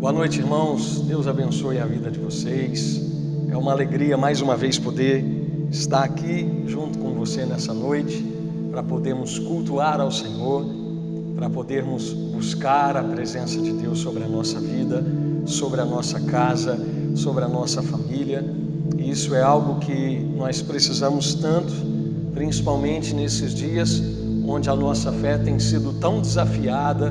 Boa noite, irmãos. Deus abençoe a vida de vocês. É uma alegria mais uma vez poder estar aqui junto com você nessa noite, para podermos cultuar ao Senhor, para podermos buscar a presença de Deus sobre a nossa vida, sobre a nossa casa, sobre a nossa família. E isso é algo que nós precisamos tanto, principalmente nesses dias onde a nossa fé tem sido tão desafiada,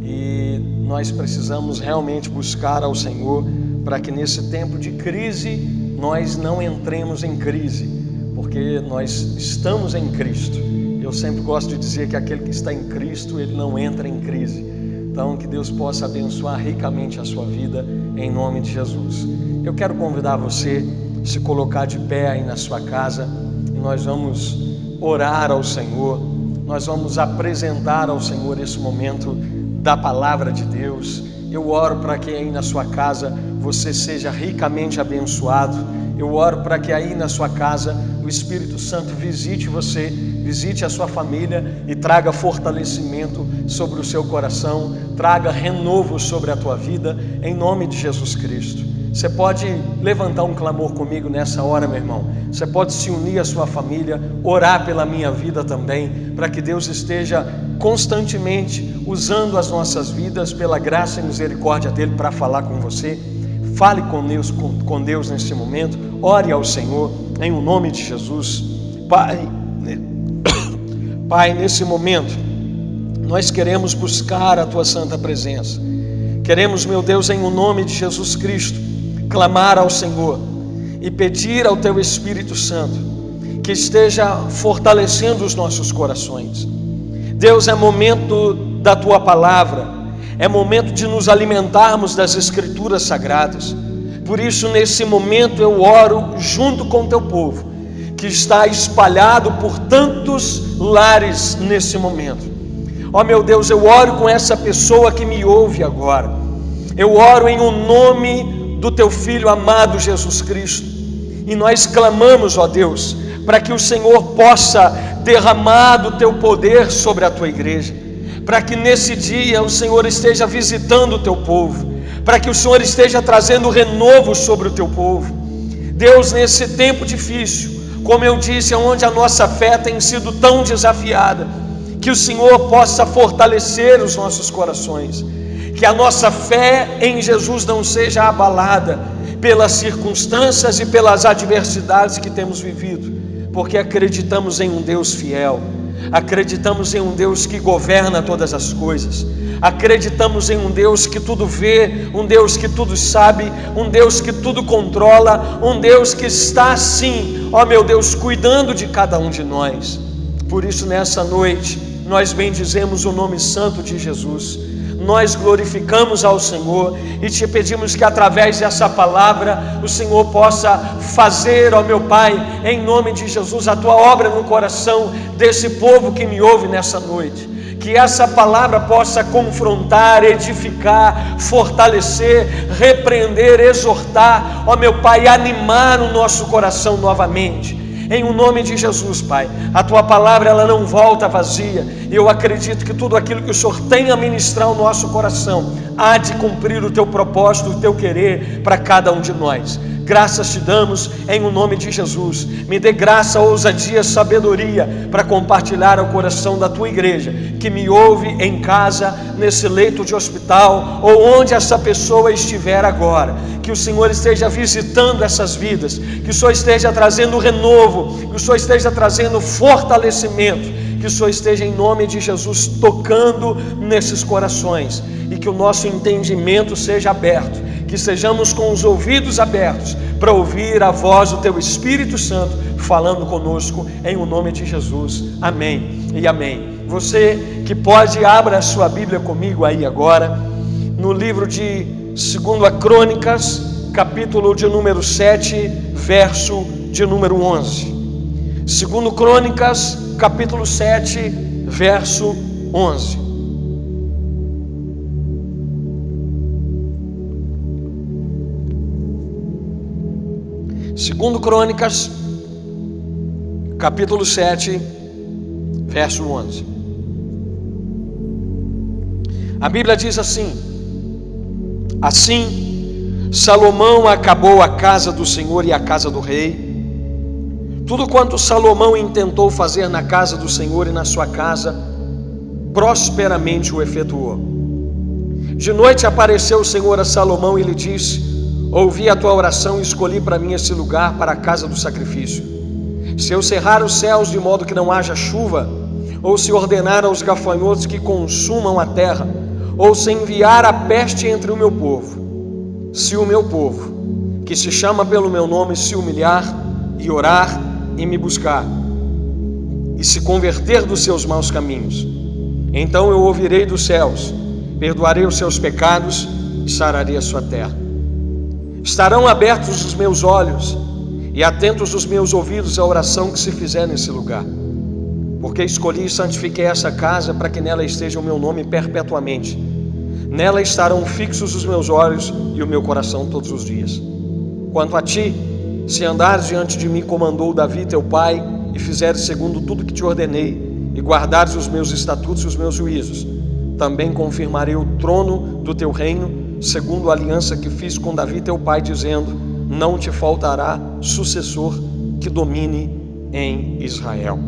e nós precisamos realmente buscar ao Senhor para que nesse tempo de crise nós não entremos em crise, porque nós estamos em Cristo. Eu sempre gosto de dizer que aquele que está em Cristo, ele não entra em crise. Então que Deus possa abençoar ricamente a sua vida em nome de Jesus. Eu quero convidar você a se colocar de pé aí na sua casa, e nós vamos orar ao Senhor, nós vamos apresentar ao Senhor esse momento da palavra de Deus. Eu oro para que aí na sua casa você seja ricamente abençoado. Eu oro para que aí na sua casa o Espírito Santo visite você, visite a sua família e traga fortalecimento sobre o seu coração, traga renovo sobre a tua vida, em nome de Jesus Cristo. Você pode levantar um clamor comigo nessa hora, meu irmão. Você pode se unir à sua família, orar pela minha vida também, para que Deus esteja constantemente usando as nossas vidas pela graça e misericórdia dele para falar com você. Fale com Deus nesse momento, ore ao Senhor em o nome de Jesus. Pai, nesse momento nós queremos buscar a tua santa presença. Queremos, meu Deus, em o nome de Jesus Cristo, clamar ao Senhor e pedir ao teu Espírito Santo que esteja fortalecendo os nossos corações. Deus, é momento da tua palavra, é momento de nos alimentarmos das Escrituras Sagradas. Por isso, nesse momento eu oro junto com o teu povo, que está espalhado por tantos lares nesse momento. Ó meu Deus, eu oro com essa pessoa que me ouve agora. Eu oro em o nome do teu Filho amado Jesus Cristo, e nós clamamos, ó Deus, para que o Senhor possa derramar do teu poder sobre a tua igreja, para que nesse dia o Senhor esteja visitando o teu povo, para que o Senhor esteja trazendo renovo sobre o teu povo. Deus, nesse tempo difícil, como eu disse, onde a nossa fé tem sido tão desafiada, que o Senhor possa fortalecer os nossos corações, que a nossa fé em Jesus não seja abalada pelas circunstâncias e pelas adversidades que temos vivido, porque acreditamos em um Deus fiel, acreditamos em um Deus que governa todas as coisas, acreditamos em um Deus que tudo vê, um Deus que tudo sabe, um Deus que tudo controla, um Deus que está sim, ó meu Deus, cuidando de cada um de nós. Por isso nessa noite nós bendizemos o nome santo de Jesus, nós glorificamos ao Senhor e te pedimos que através dessa palavra o Senhor possa fazer, ó meu Pai, em nome de Jesus, a tua obra no coração desse povo que me ouve nessa noite. Que essa palavra possa confrontar, edificar, fortalecer, repreender, exortar, ó meu Pai, animar o nosso coração novamente. Em o nome de Jesus, Pai, a tua palavra ela não volta vazia. Eu acredito que tudo aquilo que o Senhor tem a ministrar ao nosso coração há de cumprir o teu propósito, o teu querer para cada um de nós. Graças te damos em o nome de Jesus. Me dê graça, ousadia, sabedoria para compartilhar ao coração da tua igreja que me ouve em casa, nesse leito de hospital ou onde essa pessoa estiver agora. Que o Senhor esteja visitando essas vidas, que o Senhor esteja trazendo renovo, que o Senhor esteja trazendo fortalecimento, que o Senhor esteja em nome de Jesus tocando nesses corações, e que o nosso entendimento seja aberto, que sejamos com os ouvidos abertos para ouvir a voz do teu Espírito Santo falando conosco, em o nome de Jesus. Amém e amém. Você que pode, abra a sua Bíblia comigo aí agora no livro de 2 Crônicas, capítulo de número 7, verso de número 11. 2 Crônicas, capítulo 7, verso 11. Segundo Crônicas, capítulo 7, verso 11. A Bíblia diz assim: Assim, Salomão acabou a casa do Senhor e a casa do rei. Tudo quanto Salomão intentou fazer na casa do Senhor e na sua casa, prosperamente o efetuou. De noite apareceu o Senhor a Salomão e lhe disse: ouvi a tua oração e escolhi para mim esse lugar para a casa do sacrifício. Se eu cerrar os céus de modo que não haja chuva, ou se ordenar aos gafanhotos que consumam a terra, ou se enviar a peste entre o meu povo, se o meu povo, que se chama pelo meu nome, se humilhar e orar e me buscar, e se converter dos seus maus caminhos, então eu ouvirei dos céus, perdoarei os seus pecados e sararei a sua terra. Estarão abertos os meus olhos e atentos os meus ouvidos à oração que se fizer nesse lugar, porque escolhi e santifiquei essa casa para que nela esteja o meu nome perpetuamente. Nela estarão fixos os meus olhos e o meu coração todos os dias. Quanto a ti, se andares diante de mim como andou Davi teu pai, e fizeres segundo tudo que te ordenei, e guardares os meus estatutos e os meus juízos, também confirmarei o trono do teu reino, segundo a aliança que fiz com Davi teu pai, dizendo: não te faltará sucessor que domine em Israel.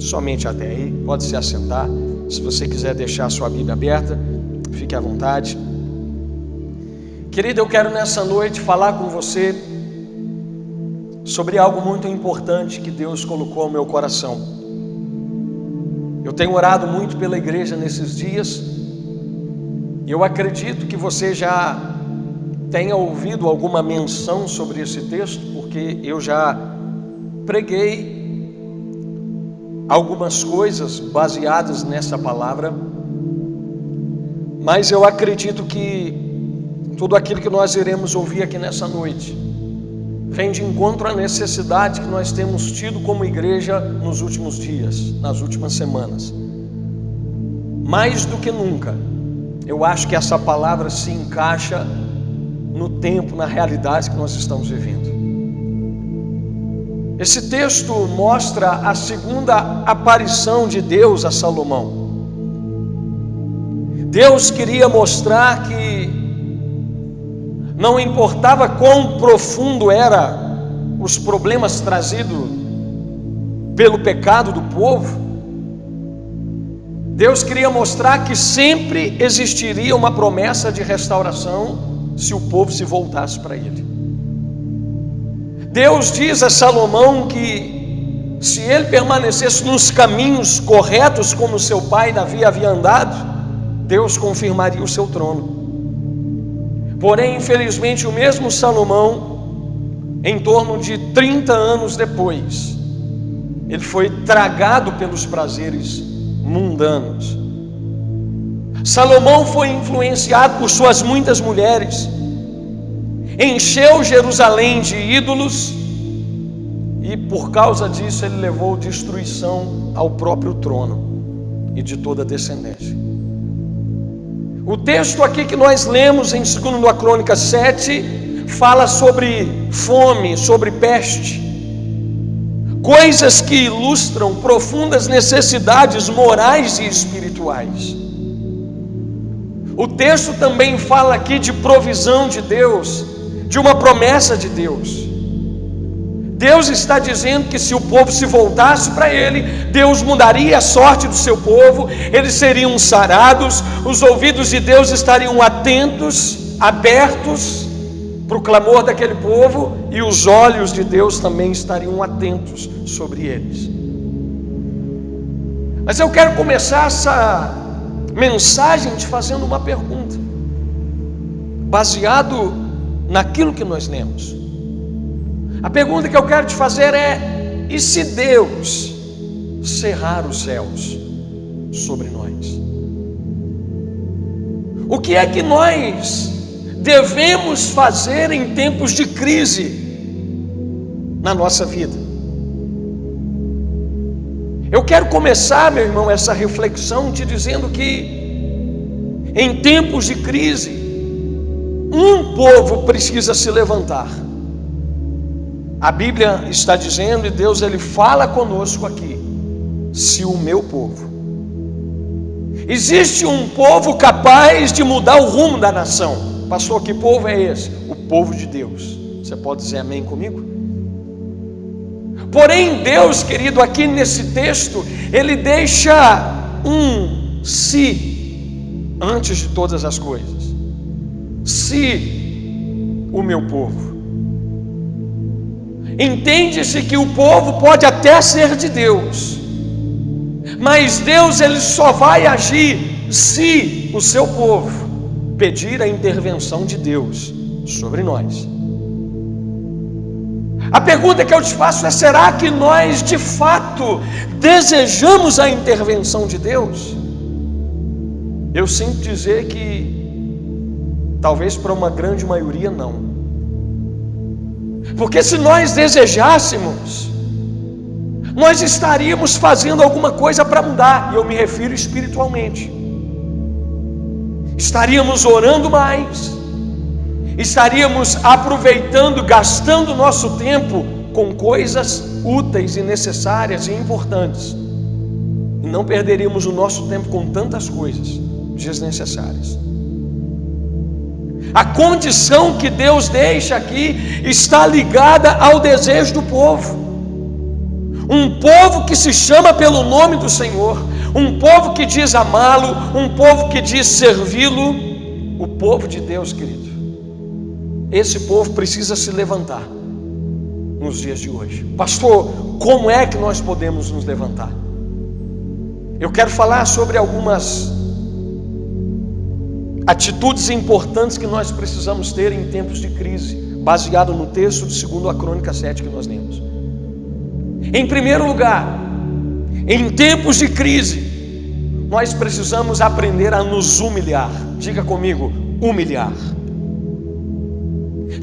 Somente até aí, pode se assentar. Se você quiser deixar a sua Bíblia aberta, fique à vontade. Querido, eu quero nessa noite falar com você sobre algo muito importante que Deus colocou no meu coração. Eu tenho orado muito pela igreja nesses dias, e eu acredito que você já tenha ouvido alguma menção sobre esse texto, porque eu já preguei algumas coisas baseadas nessa palavra, mas eu acredito que tudo aquilo que nós iremos ouvir aqui nessa noite vem de encontro à necessidade que nós temos tido como igreja nos últimos dias, nas últimas semanas. Mais do que nunca, eu acho que essa palavra se encaixa no tempo, na realidade que nós estamos vivendo. Esse texto mostra a segunda aparição de Deus a Salomão. Deus queria mostrar que não importava quão profundo eram os problemas trazidos pelo pecado do povo, Deus queria mostrar que sempre existiria uma promessa de restauração se o povo se voltasse para Ele. Deus diz a Salomão que se ele permanecesse nos caminhos corretos como seu pai Davi havia andado, Deus confirmaria o seu trono. Porém, infelizmente, o mesmo Salomão, em torno de 30 anos depois, ele foi tragado pelos prazeres mundanos. Salomão foi influenciado por suas muitas mulheres, encheu Jerusalém de ídolos, e por causa disso ele levou destruição ao próprio trono e de toda a descendência. O texto aqui que nós lemos em 2 Crônicas 7 fala sobre fome, sobre peste, coisas que ilustram profundas necessidades morais e espirituais. O texto também fala aqui de provisão de Deus, de uma promessa de Deus. Deus está dizendo que se o povo se voltasse para Ele, Deus mudaria a sorte do seu povo, eles seriam sarados, os ouvidos de Deus estariam atentos, abertos para o clamor daquele povo, e os olhos de Deus também estariam atentos sobre eles. Mas eu quero começar essa mensagem te fazendo uma pergunta, baseado naquilo que nós lemos. A pergunta que eu quero te fazer é: e se Deus cerrar os céus sobre nós? O que é que nós devemos fazer em tempos de crise na nossa vida? Eu quero começar, meu irmão, essa reflexão te dizendo que em tempos de crise, um povo precisa se levantar. A Bíblia está dizendo, e Deus ele fala conosco aqui: se o meu povo. Existe um povo capaz de mudar o rumo da nação. Pastor, que povo é esse? O povo de Deus. Você pode dizer amém comigo? Porém, Deus, querido, aqui nesse texto, Ele deixa um se antes de todas as coisas. Se o meu povo. Entende-se que o povo pode até ser de Deus, mas Deus ele só vai agir se o seu povo pedir a intervenção de Deus sobre nós. A pergunta que eu te faço é: será que nós de fato desejamos a intervenção de Deus? Eu sinto dizer que talvez para uma grande maioria não. Porque se nós desejássemos, nós estaríamos fazendo alguma coisa para mudar, e eu me refiro espiritualmente. Estaríamos orando mais, estaríamos aproveitando, gastando nosso tempo com coisas úteis e necessárias e importantes, e não perderíamos o nosso tempo com tantas coisas desnecessárias. A condição que Deus deixa aqui está ligada ao desejo do povo. Um povo que se chama pelo nome do Senhor, um povo que diz amá-lo, um povo que diz servi-lo. O povo de Deus, querido, esse povo precisa se levantar nos dias de hoje. Pastor, como é que nós podemos nos levantar? Eu quero falar sobre algumas atitudes importantes que nós precisamos ter em tempos de crise, baseado no texto de 2 Crônicas 7 que nós lemos. Em primeiro lugar, em tempos de crise, nós precisamos aprender a nos humilhar. Diga comigo, humilhar.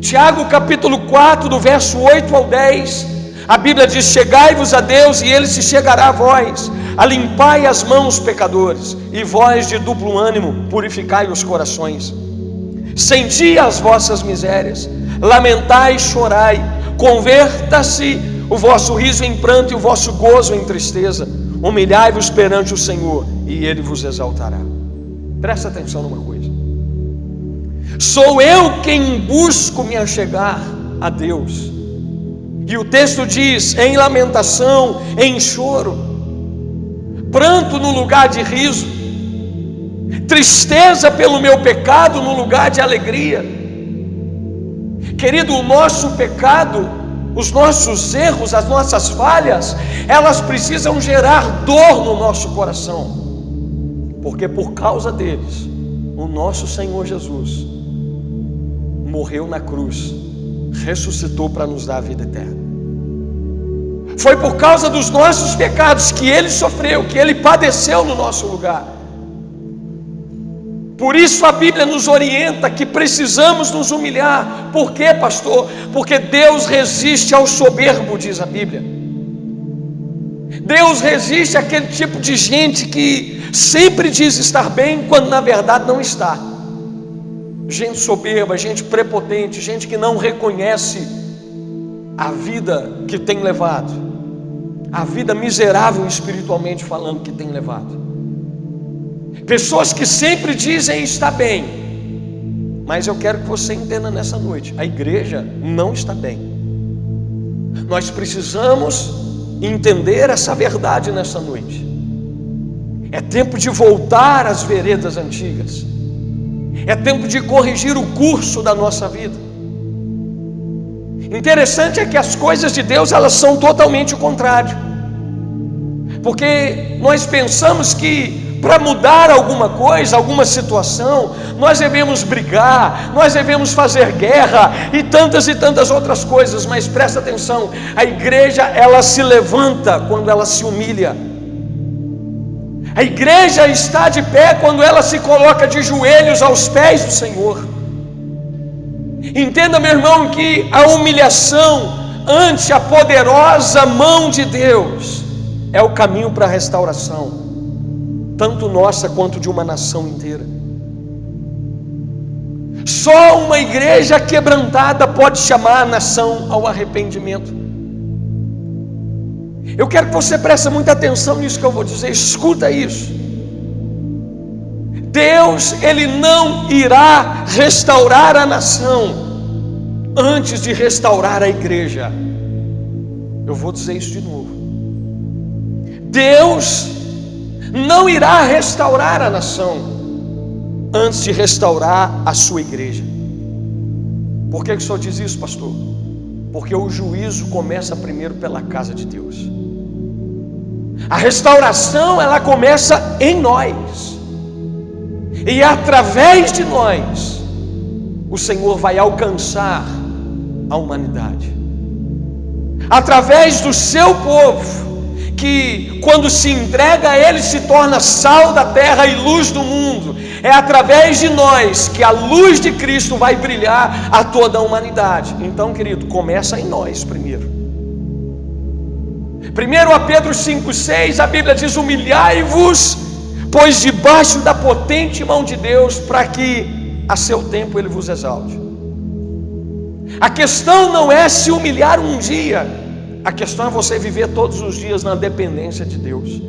Tiago capítulo 4, do verso 8 ao 10, a Bíblia diz: chegai-vos a Deus e Ele se chegará a vós. Alimpai as mãos, pecadores, e vós de duplo ânimo, purificai os corações. Senti as vossas misérias, lamentai e chorai, converta-se o vosso riso em pranto e o vosso gozo em tristeza. Humilhai-vos perante o Senhor, e Ele vos exaltará. Presta atenção numa coisa: sou eu quem busco me achegar a Deus. E o texto diz: em lamentação, em choro, pranto no lugar de riso, tristeza pelo meu pecado no lugar de alegria. Querido, o nosso pecado, os nossos erros, as nossas falhas, elas precisam gerar dor no nosso coração, porque por causa deles, o nosso Senhor Jesus morreu na cruz, ressuscitou para nos dar a vida eterna. Foi por causa dos nossos pecados que Ele sofreu, que Ele padeceu no nosso lugar. Por isso a Bíblia nos orienta que precisamos nos humilhar. Por quê, pastor? Porque Deus resiste ao soberbo, diz a Bíblia. Deus resiste àquele tipo de gente que sempre diz estar bem, quando na verdade não está. Gente soberba, gente prepotente, gente que não reconhece a vida que tem levado, a vida miserável espiritualmente falando que tem levado. Pessoas que sempre dizem estar bem, mas eu quero que você entenda nessa noite: a igreja não está bem. Nós precisamos entender essa verdade nessa noite. É tempo de voltar às veredas antigas, é tempo de corrigir o curso da nossa vida. Interessante é que as coisas de Deus, elas são totalmente o contrário, porque nós pensamos que para mudar alguma coisa, alguma situação, nós devemos brigar, nós devemos fazer guerra e tantas outras coisas. Mas presta atenção, a igreja ela se levanta quando ela se humilha. A igreja está de pé quando ela se coloca de joelhos aos pés do Senhor. Entenda, meu irmão, que a humilhação ante a poderosa mão de Deus é o caminho para a restauração, tanto nossa quanto de uma nação inteira. Só uma igreja quebrantada pode chamar a nação ao arrependimento. Eu quero que você preste muita atenção nisso que eu vou dizer. Escuta isso. Deus, Ele não irá restaurar a nação antes de restaurar a igreja. Eu vou dizer isso de novo. Deus não irá restaurar a nação antes de restaurar a sua igreja. Por que o senhor diz isso, pastor? Porque o juízo começa primeiro pela casa de Deus. A restauração, ela começa em nós. E através de nós, o Senhor vai alcançar a humanidade. Através do seu povo, que quando se entrega a Ele se torna sal da terra e luz do mundo. É através de nós que a luz de Cristo vai brilhar a toda a humanidade. Então, querido, começa em nós primeiro. 1 Pedro 5,6, a Bíblia diz: humilhai-vos, pois debaixo da potente mão de Deus, para que a seu tempo Ele vos exalte. A questão não é se humilhar um dia, a questão é você viver todos os dias na dependência de Deus.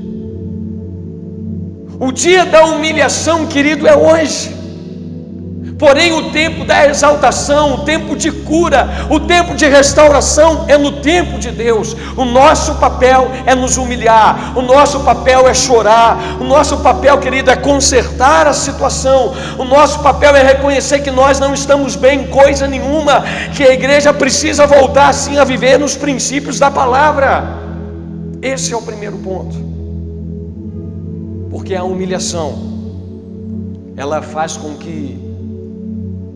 O dia da humilhação, querido, é hoje. Porém, o tempo da exaltação, o tempo de cura, o tempo de restauração é no tempo de Deus. O nosso papel é nos humilhar, o nosso papel é chorar, o nosso papel, querido, é consertar a situação. O nosso papel é reconhecer que nós não estamos bem em coisa nenhuma, que a igreja precisa voltar assim a viver nos princípios da palavra. Esse é o primeiro ponto. Porque a humilhação, ela faz com que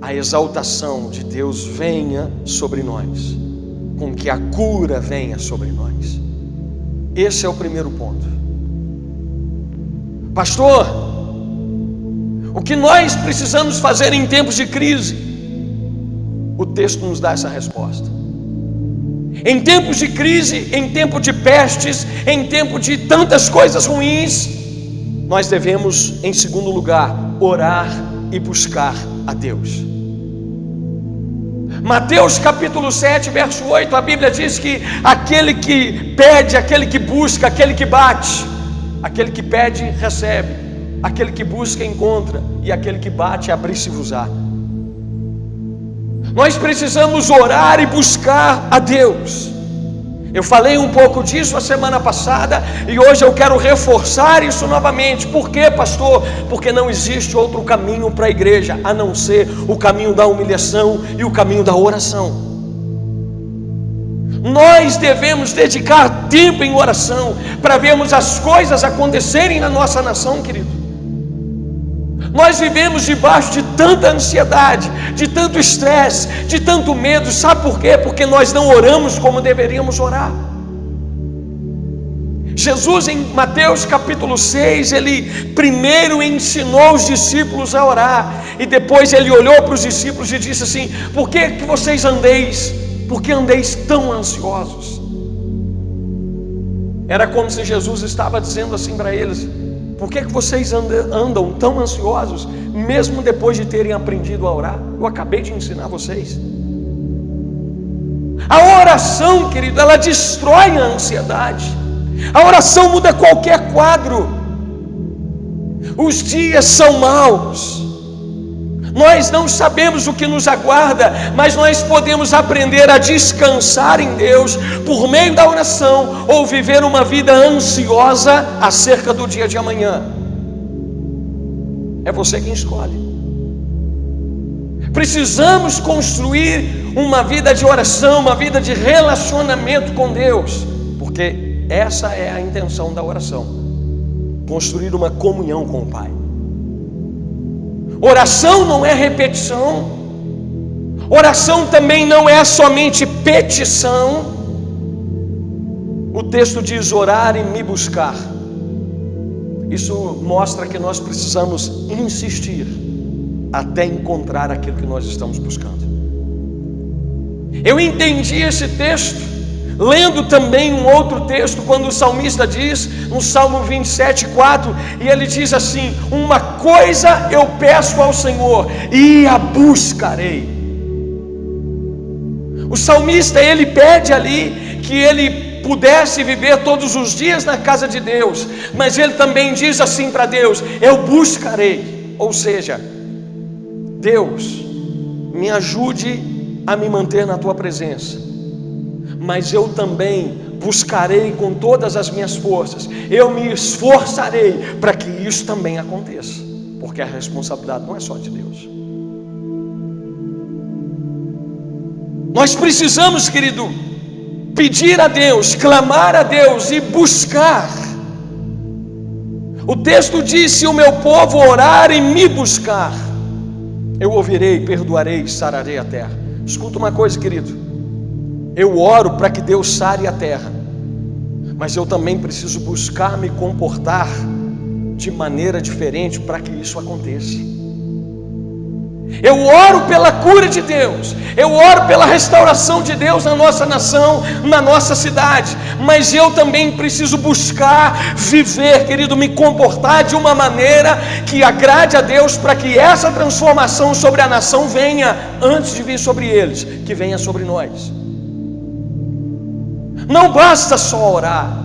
a exaltação de Deus venha sobre nós, com que a cura venha sobre nós. Esse é o primeiro ponto. Pastor, o que nós precisamos fazer em tempos de crise? O texto nos dá essa resposta. Em tempos de crise, em tempo de pestes, em tempo de tantas coisas ruins, nós devemos, em segundo lugar, orar e buscar a Deus. Mateus capítulo 7, verso 8, a Bíblia diz que aquele que pede, aquele que busca, aquele que bate, aquele que pede, recebe, aquele que busca, encontra, e aquele que bate, abrir-se-vos-á. Nós precisamos orar e buscar a Deus. Eu falei um pouco disso a semana passada e hoje eu quero reforçar isso novamente. Por quê, pastor? Porque não existe outro caminho para a igreja a não ser o caminho da humilhação e o caminho da oração. Nós devemos dedicar tempo em oração para vermos as coisas acontecerem na nossa nação, querido. Nós vivemos debaixo de tanta ansiedade, de tanto estresse, de tanto medo. Sabe por quê? Porque nós não oramos como deveríamos orar. Jesus, em Mateus capítulo 6, Ele primeiro ensinou os discípulos a orar, e depois Ele olhou para os discípulos e disse assim: por que vocês andeis? Por que andeis tão ansiosos? Era como se Jesus estava dizendo assim para eles: por que vocês andam tão ansiosos, mesmo depois de terem aprendido a orar? Eu acabei de ensinar vocês. A oração, querido, ela destrói a ansiedade. A oração muda qualquer quadro. Os dias são maus. Nós não sabemos o que nos aguarda, mas nós podemos aprender a descansar em Deus por meio da oração, ou viver uma vida ansiosa acerca do dia de amanhã. É você quem escolhe. Precisamos construir uma vida de oração, uma vida de relacionamento com Deus, porque essa é a intenção da oração: construir uma comunhão com o Pai. Oração não é repetição. Oração também não é somente petição. O texto diz: orar e me buscar. Isso mostra que nós precisamos insistir até encontrar aquilo que nós estamos buscando. Eu entendi esse texto lendo também um outro texto, quando o salmista diz, no Salmo 27:4, e ele diz assim: uma coisa eu peço ao Senhor e a buscarei. O salmista, ele pede ali que ele pudesse viver todos os dias na casa de Deus, mas ele também diz assim para Deus: eu buscarei. Ou seja, Deus, me ajude a me manter na tua presença, mas eu também buscarei com todas as minhas forças, eu me esforçarei para que isso também aconteça, porque a responsabilidade não é só de Deus. Nós precisamos, querido, pedir a Deus, clamar a Deus e buscar. O texto diz: se o meu povo orar e me buscar, eu ouvirei, perdoarei, sararei a terra. Escuta uma coisa, querido, eu oro para que Deus sare a terra, mas eu também preciso buscar me comportar de maneira diferente para que isso aconteça. Eu oro pela cura de Deus, eu oro pela restauração de Deus na nossa nação, na nossa cidade, mas eu também preciso buscar viver, querido, me comportar de uma maneira que agrade a Deus, para que essa transformação sobre a nação venha, antes de vir sobre eles, que venha sobre nós. Não basta só orar,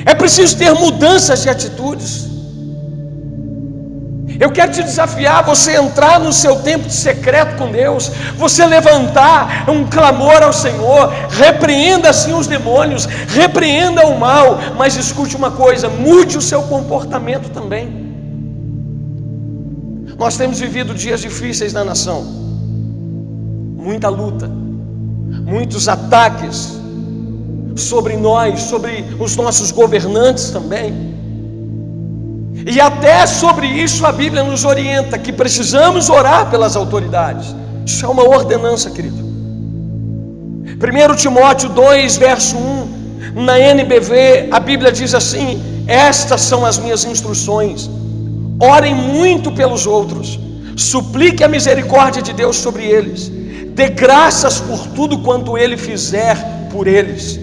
é preciso ter mudanças de atitudes. Eu quero te desafiar, você entrar no seu tempo de secreto com Deus, você levantar um clamor ao Senhor, repreenda assim os demônios, repreenda o mal, mas escute uma coisa, mude o seu comportamento também. Nós temos vivido dias difíceis na nação, muita luta, muitos ataques sobre nós, sobre os nossos governantes também. E até sobre isso a Bíblia nos orienta, que precisamos orar pelas autoridades. Isso é uma ordenança, querido. 1 Timóteo 2, verso 1, na NBV, a Bíblia diz assim: estas são as minhas instruções, orem muito pelos outros, suplique a misericórdia de Deus sobre eles, dê graças por tudo quanto Ele fizer por eles.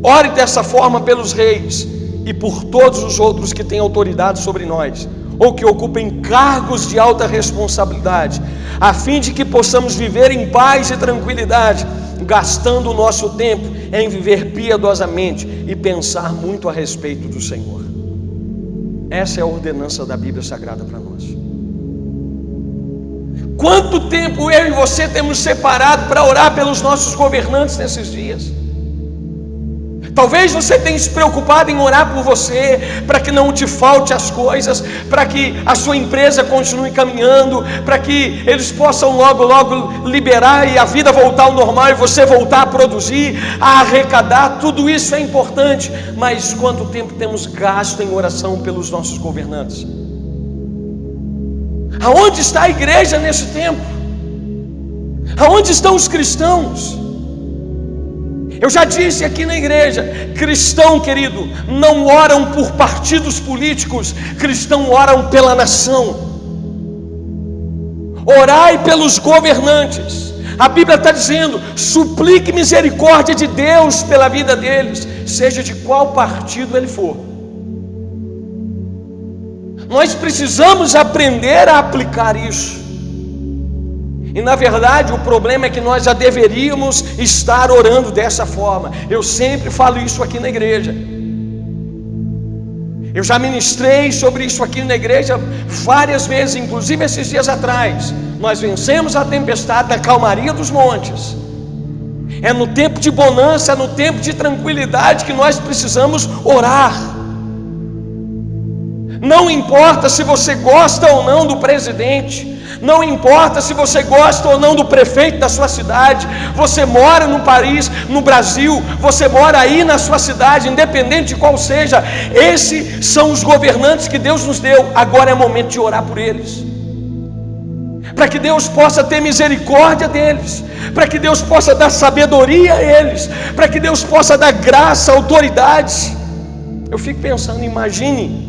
Ore dessa forma pelos reis e por todos os outros que têm autoridade sobre nós, ou que ocupem cargos de alta responsabilidade, a fim de que possamos viver em paz e tranquilidade, gastando o nosso tempo em viver piedosamente e pensar muito a respeito do Senhor. Essa é a ordenança da Bíblia Sagrada para nós. Quanto tempo eu e você temos separado para orar pelos nossos governantes nesses dias? Talvez você tenha se preocupado em orar por você, para que não te falte as coisas, para que a sua empresa continue caminhando, para que eles possam logo liberar e a vida voltar ao normal e você voltar a produzir, a arrecadar. Tudo isso é importante, mas quanto tempo temos gasto em oração pelos nossos governantes? Aonde está a igreja nesse tempo? Aonde estão os cristãos? Eu já disse aqui na igreja, cristão, querido, não oram por partidos políticos, cristão oram pela nação. Orai pelos governantes. A Bíblia está dizendo, suplique misericórdia de Deus pela vida deles, seja de qual partido ele for. Nós precisamos aprender a aplicar isso. E na verdade o problema é que nós já deveríamos estar orando dessa forma. Eu sempre falo isso aqui na igreja. Eu já ministrei sobre isso aqui na igreja várias vezes, inclusive esses dias atrás. Nós vencemos a tempestade na calmaria dos montes. É no tempo de bonança, é no tempo de tranquilidade que nós precisamos orar. Não importa se você gosta ou não do presidente, não importa se você gosta ou não do prefeito da sua cidade, você mora no país, no Brasil, você mora aí na sua cidade, independente de qual seja, esses são os governantes que Deus nos deu. Agora é momento de orar por eles, para que Deus possa ter misericórdia deles, para que Deus possa dar sabedoria a eles, para que Deus possa dar graça, autoridade. Eu fico pensando, imagine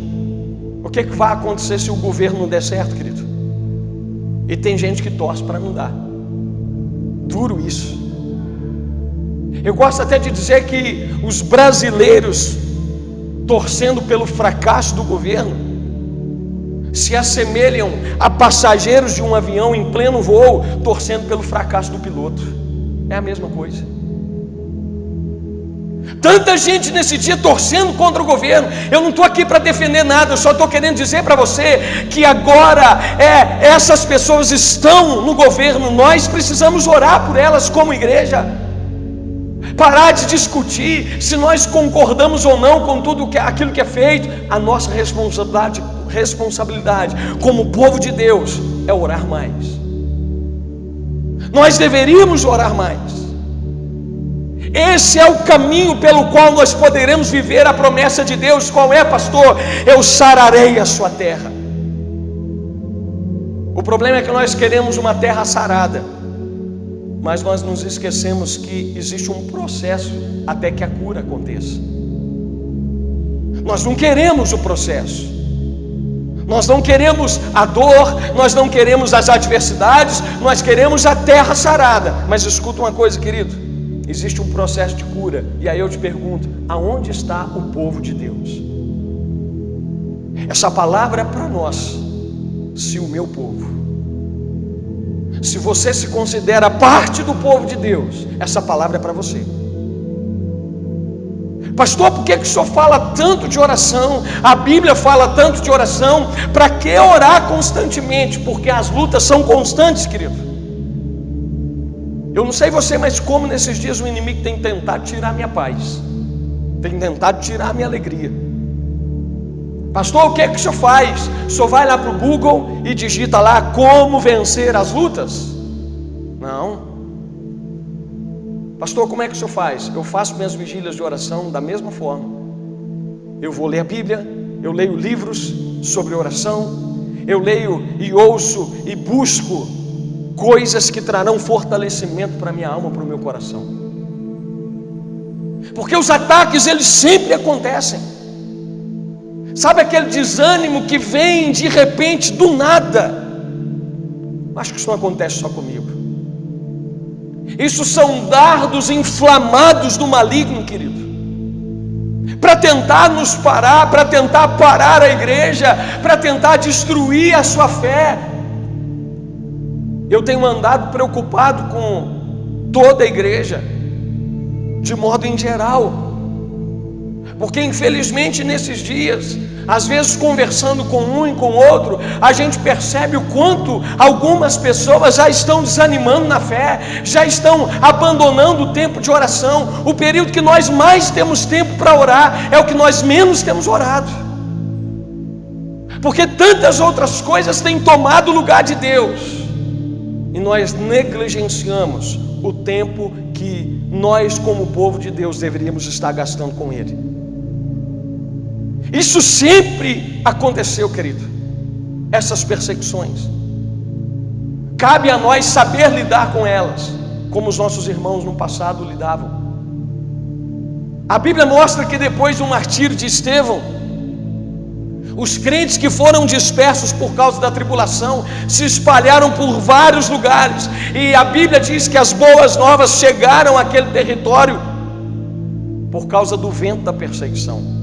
o que vai acontecer se o governo não der certo, querido. E tem gente que torce para não dar. Duro isso. Eu gosto até de dizer que os brasileiros, torcendo pelo fracasso do governo, se assemelham a passageiros de um avião em pleno voo, torcendo pelo fracasso do piloto. É a mesma coisa. Tanta gente nesse dia torcendo contra o governo. Eu não estou aqui para defender nada, eu só estou querendo dizer para você que agora essas pessoas estão no governo. Nós precisamos orar por elas como igreja. Parar de discutir se nós concordamos ou não com tudo aquilo que é feito. A nossa responsabilidade como povo de Deus é orar mais. Nós deveríamos orar mais. Esse é o caminho pelo qual nós poderemos viver a promessa de Deus. Qual é, pastor? Eu sararei a sua terra. O problema é que nós queremos uma terra sarada, mas nós nos esquecemos que existe um processo até que a cura aconteça. Nós não queremos o processo, nós não queremos a dor, nós não queremos as adversidades, nós queremos a terra sarada. Mas escuta uma coisa, querido, existe um processo de cura. E aí eu te pergunto, aonde está o povo de Deus? Essa palavra é para nós. Se o meu povo, se você se considera parte do povo de Deus, essa palavra é para você. Pastor, por que o senhor fala tanto de oração? A Bíblia fala tanto de oração. Para que orar constantemente? Porque as lutas são constantes, querido. Eu não sei você, mas como nesses dias o inimigo tem tentado tirar minha paz, tem tentado tirar minha alegria. Pastor, o que o senhor faz? O senhor vai lá para o Google e digita lá como vencer as lutas? Não. Pastor, como é que o senhor faz? Eu faço minhas vigílias de oração da mesma forma. Eu vou ler a Bíblia, eu leio livros sobre oração, eu leio e ouço e busco coisas que trarão fortalecimento para a minha alma, para o meu coração. Porque os ataques, eles sempre acontecem. Sabe aquele desânimo que vem de repente, do nada? Acho que isso não acontece só comigo. Isso são dardos inflamados do maligno, querido, para tentar nos parar, para tentar parar a igreja, para tentar destruir a sua fé. Eu tenho andado preocupado com toda a igreja, de modo em geral, porque infelizmente nesses dias, às vezes conversando com um e com outro, a gente percebe o quanto algumas pessoas já estão desanimando na fé, já estão abandonando o tempo de oração. O período que nós mais temos tempo para orar é o que nós menos temos orado, porque tantas outras coisas têm tomado o lugar de Deus. E nós negligenciamos o tempo que nós, como povo de Deus, deveríamos estar gastando com Ele. Isso sempre aconteceu, querido. Essas perseguições, cabe a nós saber lidar com elas, como os nossos irmãos no passado lidavam. A Bíblia mostra que depois do martírio de Estevão, os crentes que foram dispersos por causa da tribulação se espalharam por vários lugares, e a Bíblia diz que as boas novas chegaram àquele território por causa do vento da perseguição.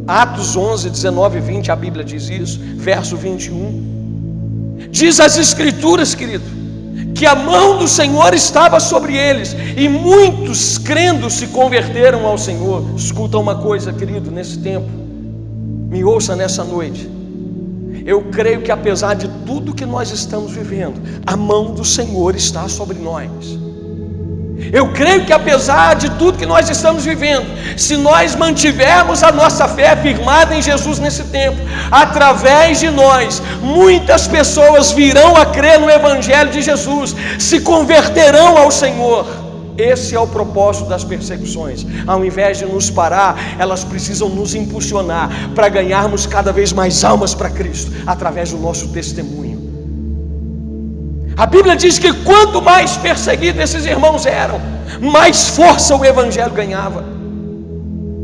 Atos 11, 19 e 20, a Bíblia diz isso. Verso 21, diz as Escrituras, querido, que a mão do Senhor estava sobre eles, e muitos crendo se converteram ao Senhor. Escuta uma coisa, querido, nesse tempo, me ouça nessa noite. Eu creio que apesar de tudo que nós estamos vivendo, a mão do Senhor está sobre nós. Eu creio que apesar de tudo que nós estamos vivendo, se nós mantivermos a nossa fé firmada em Jesus nesse tempo, através de nós, muitas pessoas virão a crer no Evangelho de Jesus, se converterão ao Senhor. Esse é o propósito das perseguições. Ao invés de nos parar, elas precisam nos impulsionar para ganharmos cada vez mais almas para Cristo, através do nosso testemunho. A Bíblia diz que quanto mais perseguidos esses irmãos eram, mais força o Evangelho ganhava.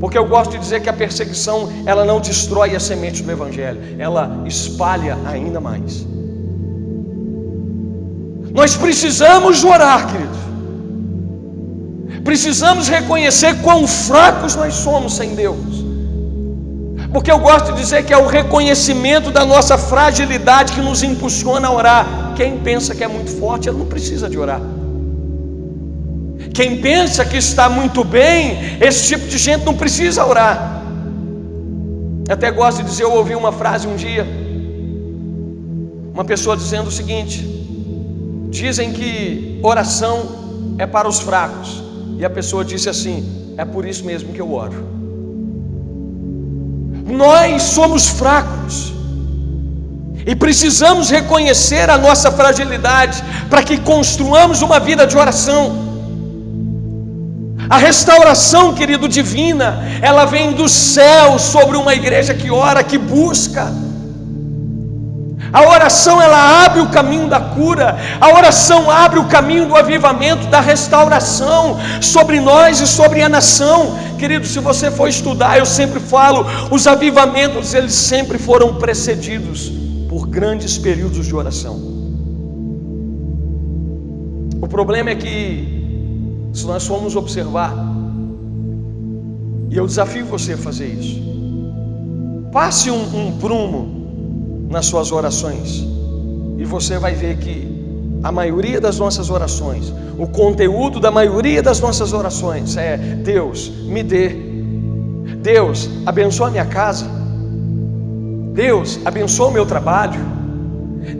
Porque eu gosto de dizer que a perseguição, ela não destrói a semente do Evangelho, ela espalha ainda mais. Nós precisamos orar, querido. Precisamos reconhecer quão fracos nós somos sem Deus. Porque eu gosto de dizer que é o reconhecimento da nossa fragilidade que nos impulsiona a orar. Quem pensa que é muito forte, ele não precisa de orar. Quem pensa que está muito bem, esse tipo de gente não precisa orar. Até gosto de dizer, eu ouvi uma frase um dia, uma pessoa dizendo o seguinte: dizem que oração é para os fracos, e a pessoa disse assim: é por isso mesmo que eu oro. Nós somos fracos e precisamos reconhecer a nossa fragilidade para que construamos uma vida de oração. A restauração, querido, divina, ela vem do céu sobre uma igreja que ora, que busca. A oração, ela abre o caminho da cura. A oração abre o caminho do avivamento, da restauração sobre nós e sobre a nação. Querido, se você for estudar, eu sempre falo, os avivamentos, eles sempre foram precedidos por grandes períodos de oração. O problema é que, se nós formos observar, e eu desafio você a fazer isso, passe um prumo nas suas orações, e você vai ver que a maioria das nossas orações, o conteúdo da maioria das nossas orações é: Deus, me dê. Deus, abençoa a minha casa. Deus, abençoa o meu trabalho.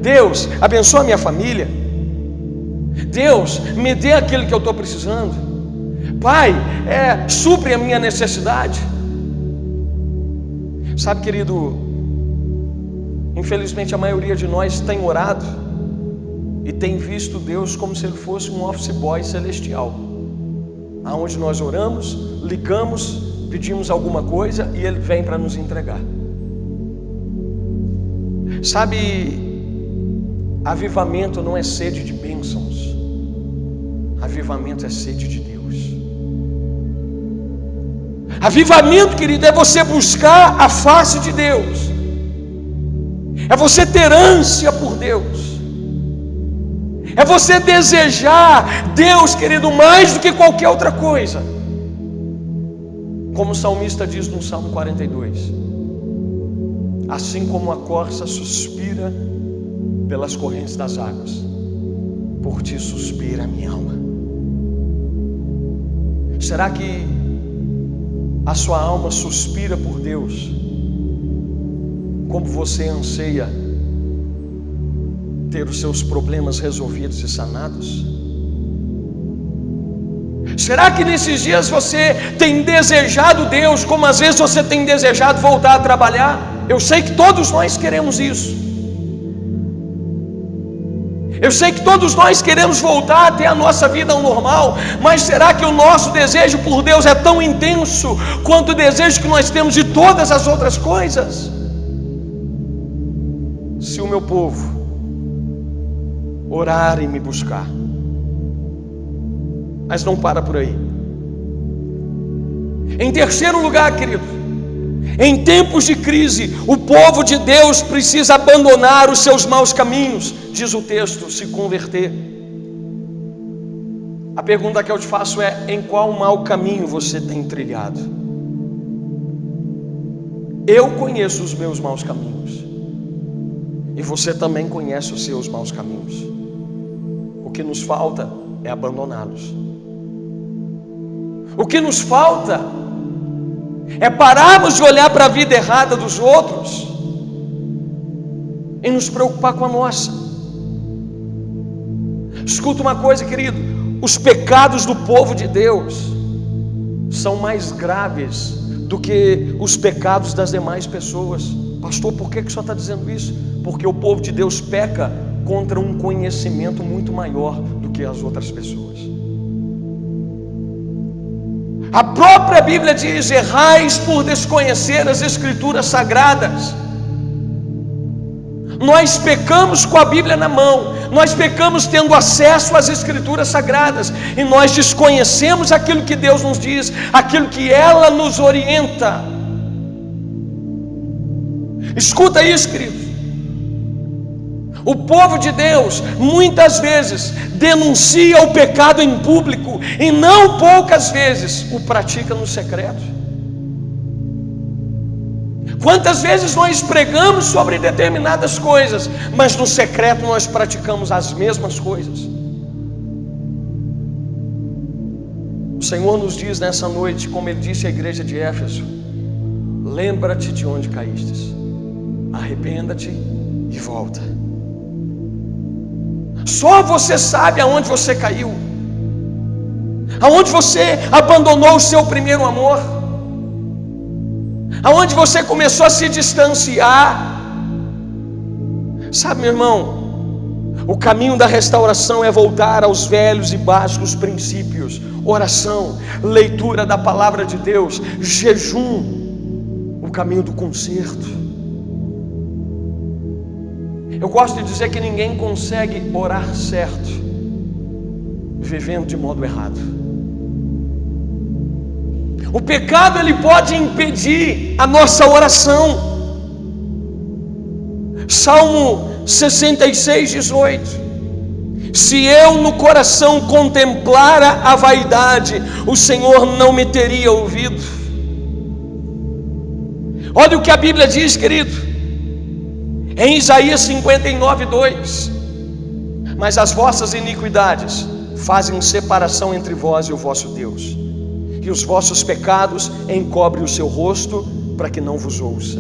Deus, abençoa a minha família. Deus, me dê aquilo que eu estou precisando. Pai, supre a minha necessidade. Sabe, querido, infelizmente a maioria de nós tem orado e tem visto Deus como se Ele fosse um office boy celestial, aonde nós oramos, ligamos, pedimos alguma coisa e Ele vem para nos entregar. Sabe, avivamento não é sede de bênçãos, avivamento é sede de Deus. Avivamento, querido, é você buscar a face de Deus, é você ter ânsia por Deus, é você desejar Deus, querido, mais do que qualquer outra coisa. Como o salmista diz no Salmo 42: assim como a corça suspira pelas correntes das águas, por ti suspira a minha alma. Será que a sua alma suspira por Deus como você anseia ter os seus problemas resolvidos e sanados? Será que nesses dias você tem desejado Deus como às vezes você tem desejado voltar a trabalhar? Eu sei que todos nós queremos isso. Eu sei que todos nós queremos voltar a ter a nossa vida ao normal, mas será que o nosso desejo por Deus é tão intenso quanto o desejo que nós temos de todas as outras coisas? Se o meu povo orar e me buscar. Mas não para por aí. Em terceiro lugar, querido, em tempos de crise, o povo de Deus precisa abandonar os seus maus caminhos, diz o texto, se converter. A pergunta que eu te faço é: em qual mau caminho você tem trilhado? Eu conheço os meus maus caminhos, e você também conhece os seus maus caminhos. O que nos falta é abandoná-los. O que nos falta é pararmos de olhar para a vida errada dos outros e nos preocupar com a nossa. Escuta uma coisa, querido: os pecados do povo de Deus são mais graves do que os pecados das demais pessoas. Pastor, por que o senhor está dizendo isso? Porque o povo de Deus peca contra um conhecimento muito maior do que as outras pessoas. A própria Bíblia diz: errais por desconhecer as Escrituras Sagradas. Nós pecamos com a Bíblia na mão, nós pecamos tendo acesso às Escrituras Sagradas, e nós desconhecemos aquilo que Deus nos diz, aquilo que ela nos orienta. Escuta isso, querido. O povo de Deus muitas vezes denuncia o pecado em público e não poucas vezes o pratica no secreto. Quantas vezes nós pregamos sobre determinadas coisas, mas no secreto nós praticamos as mesmas coisas? O Senhor nos diz nessa noite, como Ele disse à igreja de Éfeso: lembra-te de onde caístes, arrependa-te e volta. Só você sabe aonde você caiu, aonde você abandonou o seu primeiro amor, aonde você começou a se distanciar. Sabe, meu irmão, o caminho da restauração é voltar aos velhos e básicos princípios: oração, leitura da palavra de Deus, jejum, o caminho do conserto. Eu gosto de dizer que ninguém consegue orar certo vivendo de modo errado. O pecado, ele pode impedir a nossa oração. Salmo 66:18: se eu no coração contemplara a vaidade, o Senhor não me teria ouvido. Olha o que a Bíblia diz, querido, em Isaías 59:2: mas as vossas iniquidades fazem separação entre vós e o vosso Deus, e os vossos pecados encobrem o seu rosto para que não vos ouça.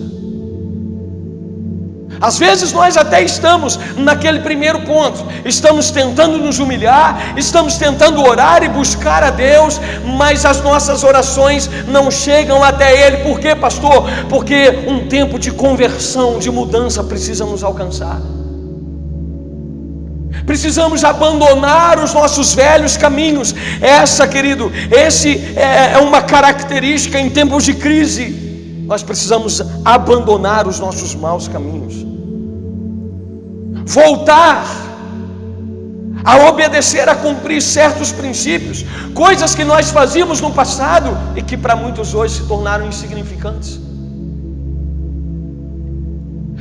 Às vezes nós até estamos naquele primeiro ponto, estamos tentando nos humilhar, estamos tentando orar e buscar a Deus, mas as nossas orações não chegam até Ele. Por quê, pastor? Porque um tempo de conversão, de mudança precisa nos alcançar. Precisamos abandonar os nossos velhos caminhos. Essa, querido, esse é uma característica em tempos de crise. Nós precisamos abandonar os nossos maus caminhos, voltar a obedecer, a cumprir certos princípios, coisas que nós fazíamos no passado e que para muitos hoje se tornaram insignificantes.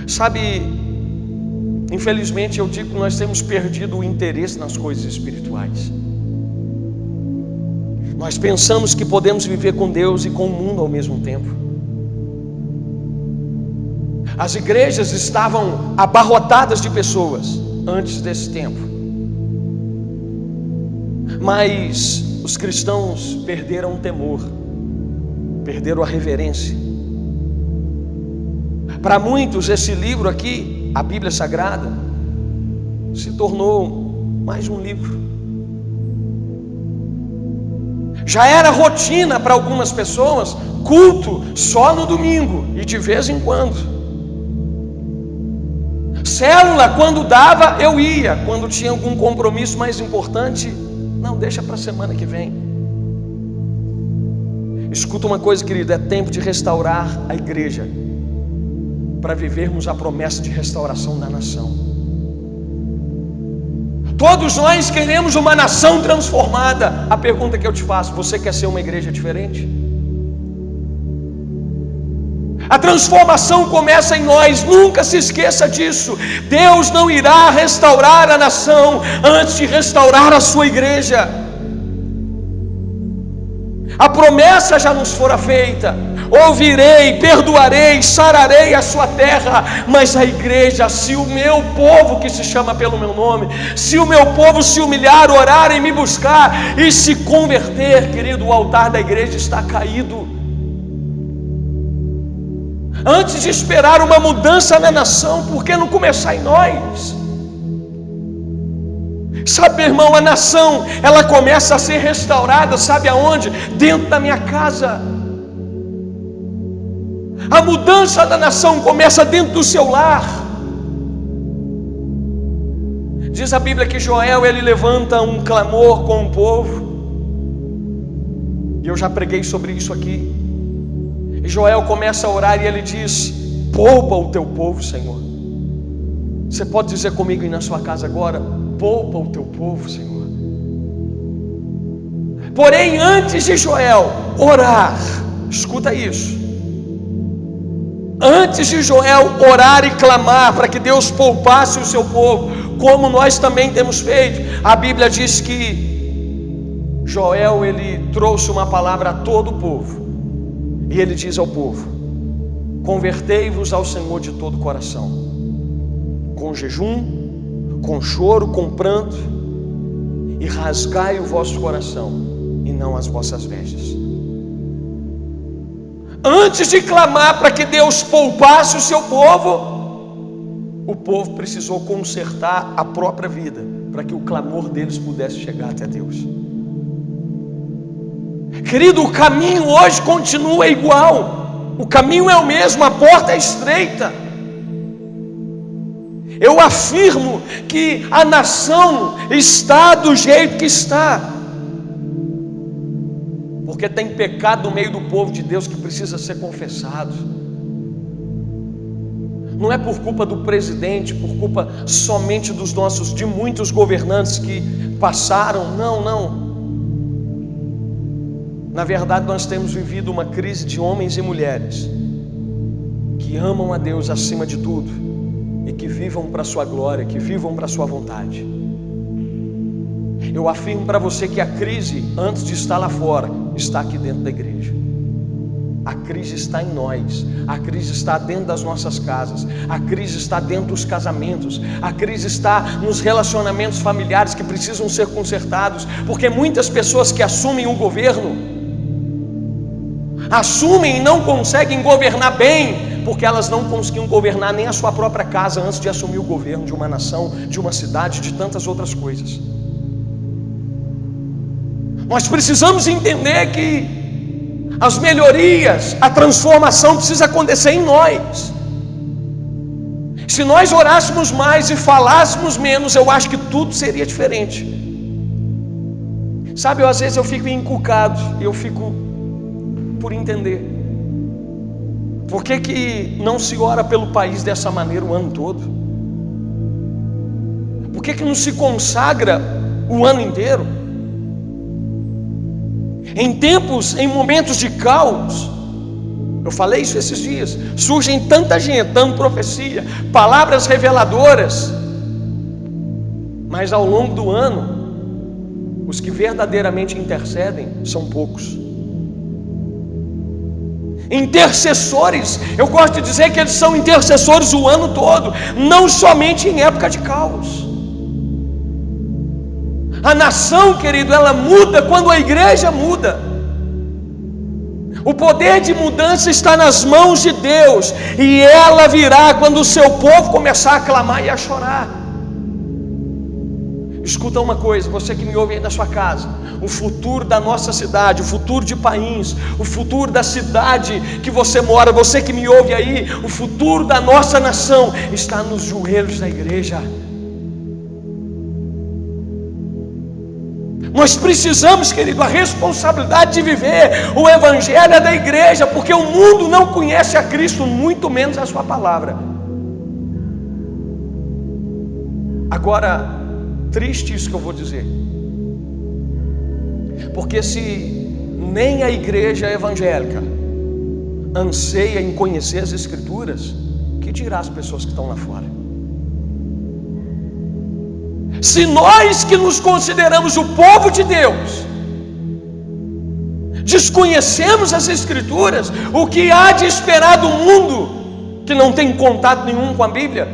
Sabe, infelizmente eu digo que nós temos perdido o interesse nas coisas espirituais. Nós pensamos que podemos viver com Deus e com o mundo ao mesmo tempo. As igrejas estavam abarrotadas de pessoas antes desse tempo, mas os cristãos perderam o temor, perderam a reverência. Para muitos esse livro aqui, a Bíblia Sagrada, se tornou mais um livro. Já era rotina para algumas pessoas culto só no domingo e de vez em quando. Célula, quando dava, eu ia. Quando tinha algum compromisso mais importante, não, deixa para a semana que vem. Escuta uma coisa, querido, é tempo de restaurar a igreja, para vivermos a promessa de restauração da nação. Todos nós queremos uma nação transformada. A pergunta que eu te faço: você quer ser uma igreja diferente? A transformação começa em nós, nunca se esqueça disso. Deus não irá restaurar a nação antes de restaurar a sua igreja. A promessa já nos fora feita: ouvirei, perdoarei, sararei a sua terra. Mas a igreja, se o meu povo que se chama pelo meu nome, se o meu povo se humilhar, orar e me buscar e se converter, querido, o altar da igreja está caído. Antes de esperar uma mudança na nação, por que não começar em nós? Sabe, irmão, a nação, ela começa a ser restaurada, sabe aonde? Dentro da minha casa. A mudança da nação começa dentro do seu lar. Diz a Bíblia que Joel, ele levanta um clamor com o povo, e eu já preguei sobre isso aqui. E Joel começa a orar e ele diz: poupa o teu povo, Senhor. Você pode dizer comigo aí na sua casa agora: poupa o teu povo, Senhor. Porém, antes de Joel orar, escuta isso, antes de Joel orar e clamar para que Deus poupasse o seu povo, como nós também temos feito, a Bíblia diz que Joel, ele trouxe uma palavra a todo o povo. E ele diz ao povo: convertei-vos ao Senhor de todo o coração, com jejum, com choro, com pranto, e rasgai o vosso coração, e não as vossas vestes. Antes de clamar para que Deus poupasse o seu povo, o povo precisou consertar a própria vida, para que o clamor deles pudesse chegar até Deus. Querido, o caminho hoje continua igual, o caminho é o mesmo, a porta é estreita. Eu afirmo que a nação está do jeito que está, porque tem pecado no meio do povo de Deus que precisa ser confessado. Não é por culpa do presidente, por culpa somente de muitos governantes que passaram, não. Na verdade, nós temos vivido uma crise de homens e mulheres que amam a Deus acima de tudo e que vivam para a sua glória, que vivam para a sua vontade. Eu afirmo para você que a crise, antes de estar lá fora, está aqui dentro da igreja. A crise está em nós, a crise está dentro das nossas casas, a crise está dentro dos casamentos, a crise está nos relacionamentos familiares que precisam ser consertados, porque muitas pessoas que assumem o governo, assumem e não conseguem governar bem, porque elas não conseguiam governar nem a sua própria casa antes de assumir o governo de uma nação, de uma cidade, de tantas outras coisas. Nós precisamos entender que as melhorias, a transformação precisa acontecer em nós. Se nós orássemos mais e falássemos menos, eu acho que tudo seria diferente. Sabe, às vezes eu fico encucado, eu fico por entender. Por que não se ora pelo país dessa maneira o ano todo? Por que não se consagra o ano inteiro? Em momentos de caos, eu falei isso esses dias, surgem tanta gente dando profecia, palavras reveladoras, mas ao longo do ano, os que verdadeiramente intercedem são poucos. Intercessores, eu gosto de dizer que eles são intercessores o ano todo, não somente em época de caos. A nação, querido, ela muda quando a igreja muda. O poder de mudança está nas mãos de Deus, e ela virá quando o seu povo começar a clamar e a chorar. Escuta uma coisa, você que me ouve aí na sua casa, o futuro da nossa cidade, o futuro de Pains, o futuro da cidade que você mora, você que me ouve aí, o futuro da nossa nação está nos joelhos da igreja. Nós precisamos, querido, a responsabilidade de viver o evangelho da igreja, porque o mundo não conhece a Cristo, muito menos a sua palavra. Agora, triste isso que eu vou dizer, porque se nem a igreja evangélica anseia em conhecer as Escrituras, que dirá as pessoas que estão lá fora? Se nós que nos consideramos o povo de Deus desconhecemos as Escrituras, o que há de esperar do mundo que não tem contato nenhum com a Bíblia?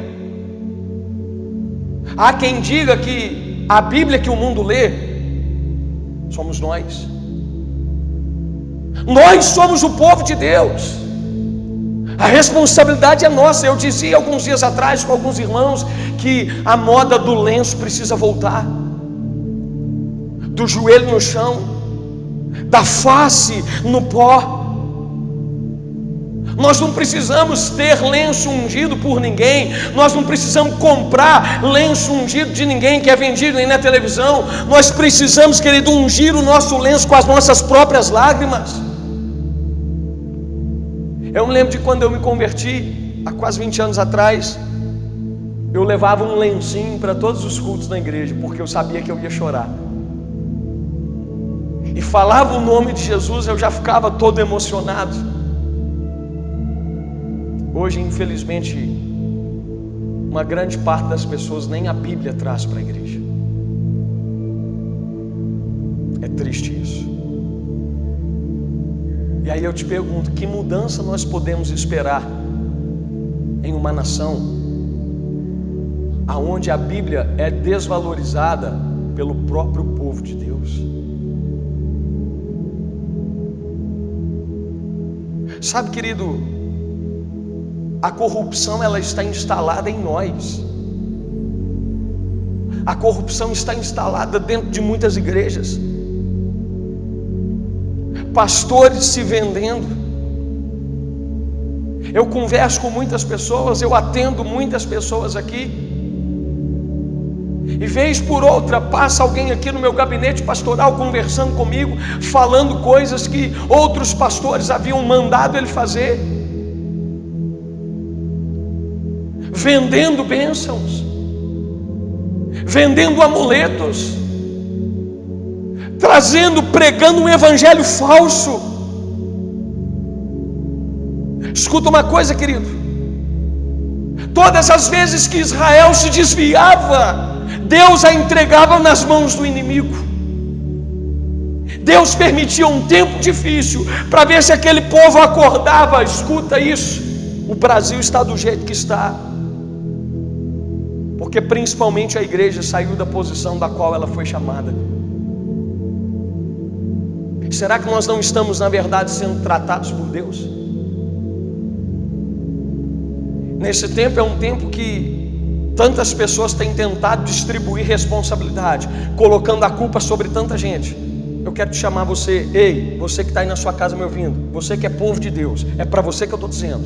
Há quem diga que a Bíblia que o mundo lê somos nós. Nós somos o povo de Deus. A responsabilidade é nossa. Eu dizia alguns dias atrás com alguns irmãos que a moda do lenço precisa voltar, do joelho no chão, da face no pó. Nós não precisamos ter lenço ungido por ninguém, nós não precisamos comprar lenço ungido de ninguém que é vendido aí na televisão. Nós precisamos, querido, ungir o nosso lenço com as nossas próprias lágrimas. Eu me lembro de quando eu me converti, há quase 20 anos atrás, eu levava um lencinho para todos os cultos na igreja, porque eu sabia que eu ia chorar. E falava o nome de Jesus, eu já ficava todo emocionado. Hoje, infelizmente, uma grande parte das pessoas nem a Bíblia traz para a igreja. É triste isso. E aí eu te pergunto, que mudança nós podemos esperar em uma nação aonde a Bíblia é desvalorizada pelo próprio povo de Deus? Sabe, querido, a corrupção ela está instalada em nós. A corrupção está instalada dentro de muitas igrejas. Pastores se vendendo. Eu converso com muitas pessoas, eu atendo muitas pessoas aqui. E vez por outra passa alguém aqui no meu gabinete pastoral conversando comigo, falando coisas que outros pastores haviam mandado ele fazer, vendendo bênçãos, vendendo amuletos, pregando um evangelho falso. Escuta uma coisa, querido, todas as vezes que Israel se desviava, Deus a entregava nas mãos do inimigo. Deus permitia um tempo difícil para ver se aquele povo acordava. Escuta isso, o Brasil está do jeito que está porque principalmente a igreja saiu da posição da qual ela foi chamada. Será que nós não estamos na verdade sendo tratados por Deus? Nesse tempo é um tempo que tantas pessoas têm tentado distribuir responsabilidade, colocando a culpa sobre tanta gente. Eu quero te chamar você, ei, você que está aí na sua casa me ouvindo, você que é povo de Deus, é para você que eu estou dizendo.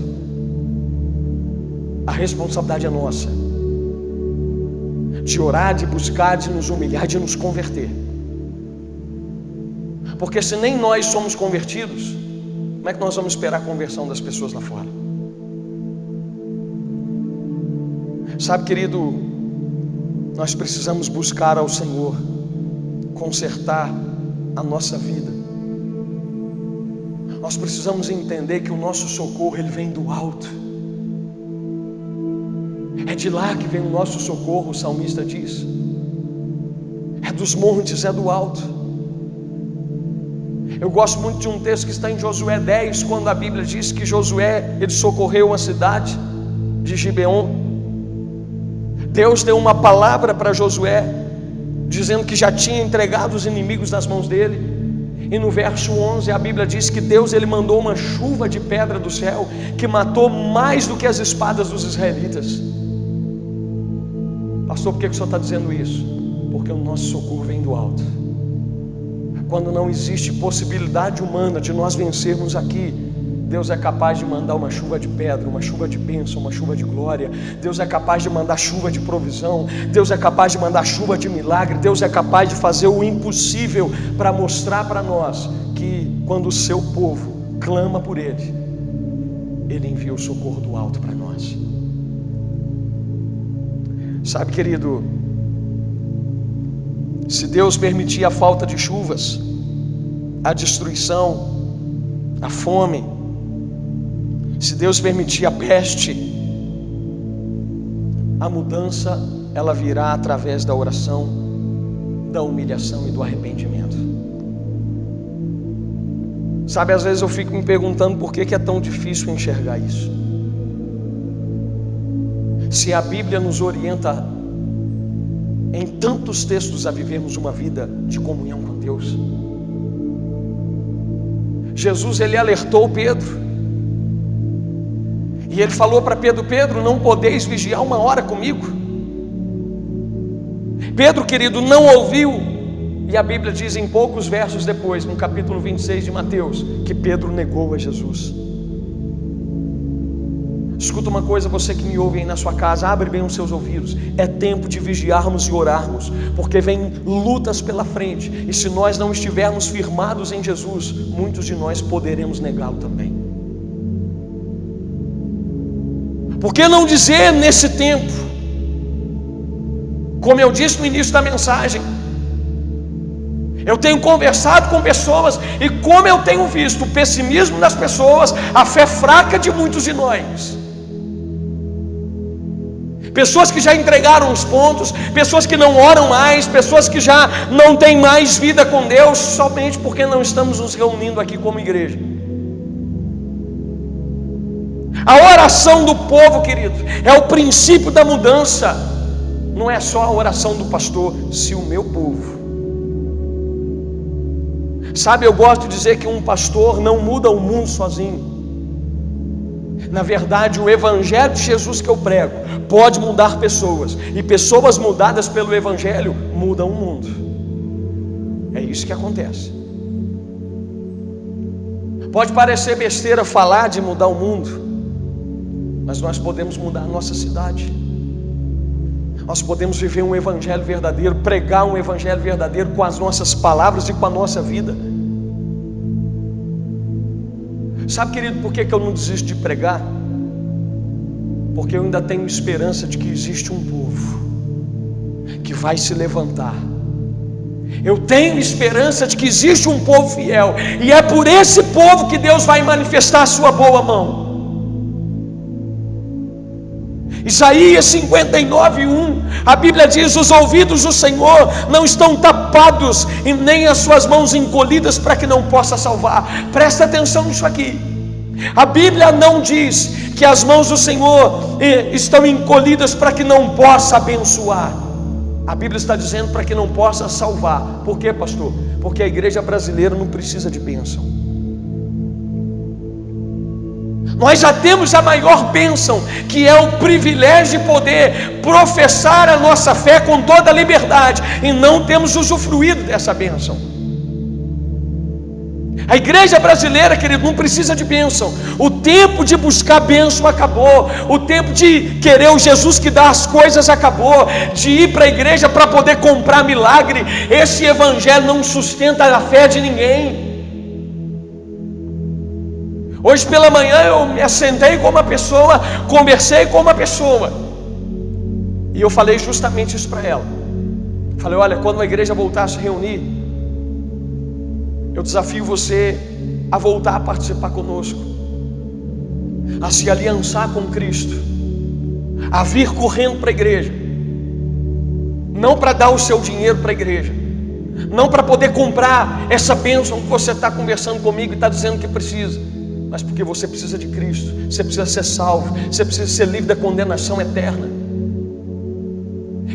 A responsabilidade é nossa, de orar, de buscar, de nos humilhar, de nos converter. Porque se nem nós somos convertidos, como é que nós vamos esperar a conversão das pessoas lá fora? Sabe, querido, nós precisamos buscar ao Senhor, consertar a nossa vida. Nós precisamos entender que o nosso socorro ele vem do alto. É de lá que vem o nosso socorro, o salmista diz. É dos montes, é do alto. Eu gosto muito de um texto que está em Josué 10, quando a Bíblia diz que Josué, ele socorreu a cidade de Gibeon. Deus deu uma palavra para Josué, dizendo que já tinha entregado os inimigos nas mãos dele. E no verso 11 a Bíblia diz que Deus ele mandou uma chuva de pedra do céu, que matou mais do que as espadas dos israelitas. Pastor, por que o senhor está dizendo isso? Porque o nosso socorro vem do alto. Quando não existe possibilidade humana de nós vencermos aqui, Deus é capaz de mandar uma chuva de pedra, uma chuva de bênção, uma chuva de glória. Deus é capaz de mandar chuva de provisão. Deus é capaz de mandar chuva de milagre. Deus é capaz de fazer o impossível para mostrar para nós que quando o seu povo clama por Ele, Ele envia o socorro do alto para nós. Sabe, querido, se Deus permitir a falta de chuvas, a destruição, a fome, se Deus permitir a peste, a mudança ela virá através da oração, da humilhação e do arrependimento. Sabe, às vezes eu fico me perguntando por que é tão difícil enxergar isso. Se a Bíblia nos orienta em tantos textos a vivermos uma vida de comunhão com Deus. Jesus ele alertou Pedro. E ele falou para Pedro: Pedro, não podeis vigiar uma hora comigo? Pedro, querido, não ouviu. E a Bíblia diz em poucos versos depois, no capítulo 26 de Mateus, que Pedro negou a Jesus. Escuta uma coisa, você que me ouve aí na sua casa, abre bem os seus ouvidos. É tempo de vigiarmos e orarmos, porque vem lutas pela frente. E se nós não estivermos firmados em Jesus, muitos de nós poderemos negá-lo também. Por que não dizer nesse tempo, como eu disse no início da mensagem, eu tenho conversado com pessoas e como eu tenho visto o pessimismo das pessoas, a fé fraca de muitos de nós. Pessoas que já entregaram os pontos, pessoas que não oram mais, pessoas que já não têm mais vida com Deus, somente porque não estamos nos reunindo aqui como igreja. A oração do povo, querido, é o princípio da mudança. Não é só a oração do pastor, se o meu povo. Sabe, eu gosto de dizer que um pastor não muda o mundo sozinho. Na verdade, o Evangelho de Jesus que eu prego pode mudar pessoas, e pessoas mudadas pelo Evangelho mudam o mundo. É isso que acontece. Pode parecer besteira falar de mudar o mundo, mas nós podemos mudar a nossa cidade. Nós podemos viver um Evangelho verdadeiro, pregar um Evangelho verdadeiro com as nossas palavras e com a nossa vida. Sabe, querido, por que eu não desisto de pregar? Porque eu ainda tenho esperança de que existe um povo que vai se levantar. Eu tenho esperança de que existe um povo fiel, e é por esse povo que Deus vai manifestar a sua boa mão. Isaías 59:1, a Bíblia diz: os ouvidos do Senhor não estão tapados e nem as suas mãos encolhidas para que não possa salvar. Presta atenção nisso aqui. A Bíblia não diz que as mãos do Senhor estão encolhidas para que não possa abençoar. A Bíblia está dizendo para que não possa salvar. Por quê, pastor? Porque a igreja brasileira não precisa de bênção. Nós já temos a maior bênção, que é o privilégio de poder professar a nossa fé com toda a liberdade, e não temos usufruído dessa bênção. A igreja brasileira, querido, não precisa de bênção. O tempo de buscar bênção acabou. O tempo de querer o Jesus que dá as coisas acabou. De ir para a igreja para poder comprar milagre. Esse evangelho não sustenta a fé de ninguém. Hoje pela manhã eu me assentei com uma pessoa, conversei com uma pessoa, e eu falei justamente isso para ela. Falei: olha, quando a igreja voltar a se reunir, eu desafio você a voltar a participar conosco, a se aliançar com Cristo, a vir correndo para a igreja, não para dar o seu dinheiro para a igreja, não para poder comprar essa bênção que você está conversando comigo e está dizendo que precisa, mas porque você precisa de Cristo, você precisa ser salvo, você precisa ser livre da condenação eterna.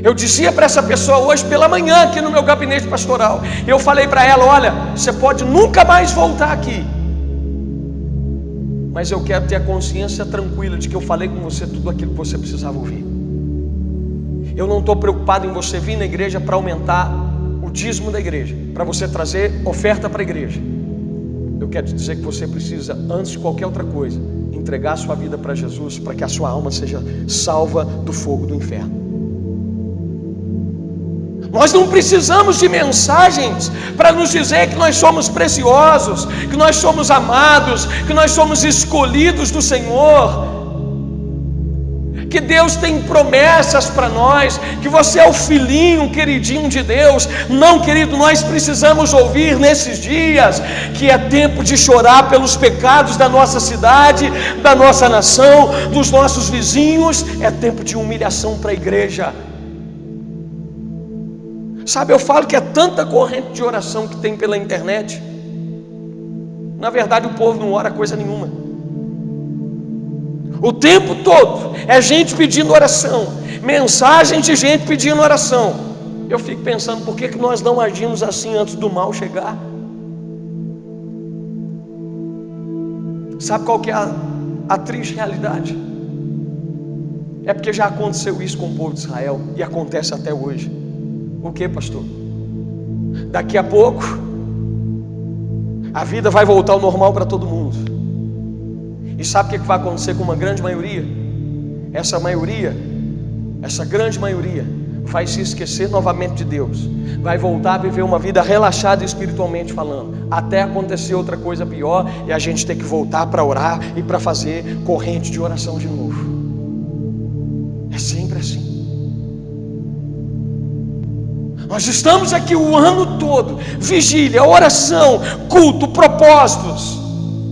Eu dizia para essa pessoa hoje pela manhã aqui no meu gabinete pastoral, eu falei para ela: olha, você pode nunca mais voltar aqui, mas eu quero ter a consciência tranquila de que eu falei com você tudo aquilo que você precisava ouvir. Eu não estou preocupado em você vir na igreja para aumentar o dízimo da igreja, para você trazer oferta para a igreja. Eu quero te dizer que você precisa, antes de qualquer outra coisa, entregar a sua vida para Jesus, para que a sua alma seja salva do fogo do inferno. Nós não precisamos de mensagens para nos dizer que nós somos preciosos, que nós somos amados, que nós somos escolhidos do Senhor, que Deus tem promessas para nós, que você é o filhinho queridinho de Deus. Não, querido, nós precisamos ouvir nesses dias que é tempo de chorar pelos pecados da nossa cidade, da nossa nação, dos nossos vizinhos. É tempo de humilhação para a igreja. Sabe, eu falo que é tanta corrente de oração que tem pela internet. Na verdade, o povo não ora coisa nenhuma. O tempo todo é gente pedindo oração, mensagem de gente pedindo oração. Eu fico pensando, por que nós não agimos assim antes do mal chegar? Sabe qual que é a triste realidade? É porque já aconteceu isso com o povo de Israel, e acontece até hoje. O que, pastor? Daqui a pouco a vida vai voltar ao normal para todo mundo. E sabe o que vai acontecer com uma grande maioria? Essa grande maioria vai se esquecer novamente de Deus, vai voltar a viver uma vida relaxada espiritualmente falando, até acontecer outra coisa pior e a gente ter que voltar para orar e para fazer corrente de oração de novo. É sempre assim. Nós estamos aqui o ano todo, vigília, oração, culto, propósitos,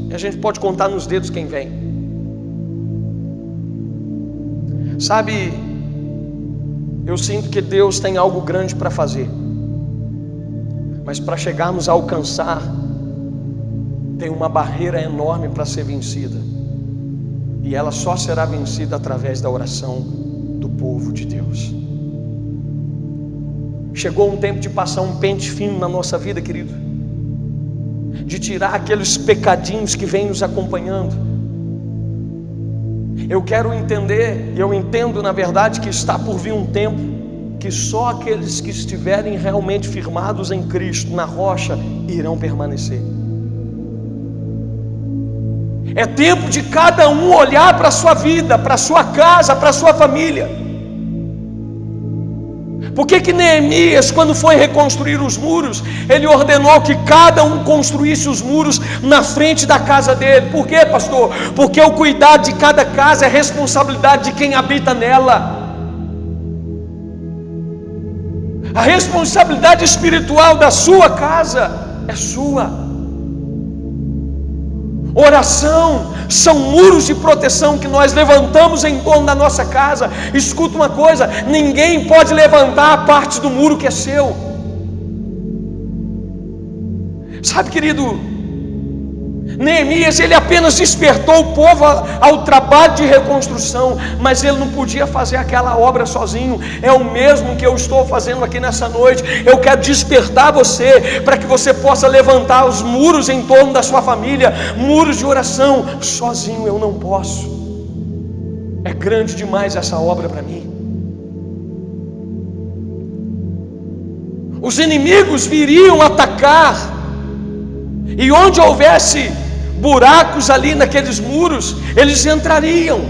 e a gente pode contar nos dedos quem vem. Sabe, eu sinto que Deus tem algo grande para fazer, mas para chegarmos a alcançar, tem uma barreira enorme para ser vencida, e ela só será vencida através da oração do povo de Deus. Chegou um tempo de passar um pente fino na nossa vida, querido, de tirar aqueles pecadinhos que vêm nos acompanhando, Eu quero entender, eu entendo na verdade que está por vir um tempo que só aqueles que estiverem realmente firmados em Cristo, na rocha, irão permanecer. É tempo de cada um olhar para a sua vida, para a sua casa, para a sua família. Por que Neemias, quando foi reconstruir os muros, ele ordenou que cada um construísse os muros na frente da casa dele? Por quê, pastor? Porque o cuidado de cada casa é responsabilidade de quem habita nela. A responsabilidade espiritual da sua casa é sua. Oração são muros de proteção que nós levantamos em torno da nossa casa. Escuta uma coisa: ninguém pode levantar a parte do muro que é seu. Sabe, querido, Neemias, ele apenas despertou o povo ao trabalho de reconstrução, mas ele não podia fazer aquela obra sozinho. É o mesmo que eu estou fazendo aqui nessa noite. Eu quero despertar você para que você possa levantar os muros em torno da sua família, muros de oração. Sozinho eu não posso. É grande demais essa obra para mim. Os inimigos viriam atacar, e onde houvesse buracos ali naqueles muros, eles entrariam.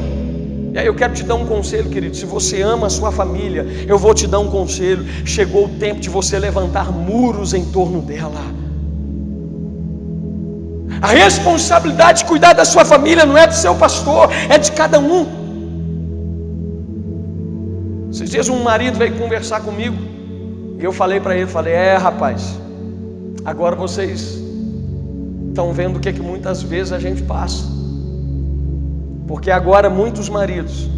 E aí eu quero te dar um conselho, querido. Se você ama a sua família, eu vou te dar um conselho. Chegou o tempo de você levantar muros em torno dela. A responsabilidade de cuidar da sua família não é do seu pastor, é de cada um. Esses dias um marido veio conversar comigo, e eu falei para ele, rapaz, agora vocês estão vendo o que muitas vezes a gente passa, porque agora muitos maridos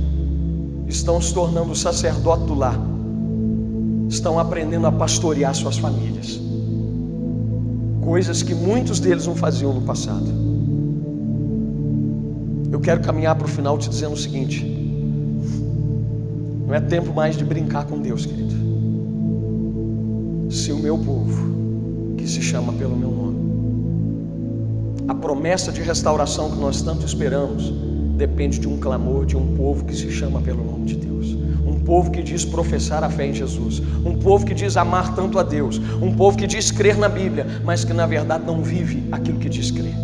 estão se tornando sacerdote do lar, estão aprendendo a pastorear suas famílias, coisas que muitos deles não faziam no passado. Eu quero caminhar para o final te dizendo o seguinte: não é tempo mais de brincar com Deus, querido. Se o meu povo, que se chama pelo meu nome, a promessa de restauração que nós tanto esperamos depende de um clamor de um povo que se chama pelo nome de Deus, um povo que diz professar a fé em Jesus, um povo que diz amar tanto a Deus, um povo que diz crer na Bíblia, mas que na verdade não vive aquilo que diz crer.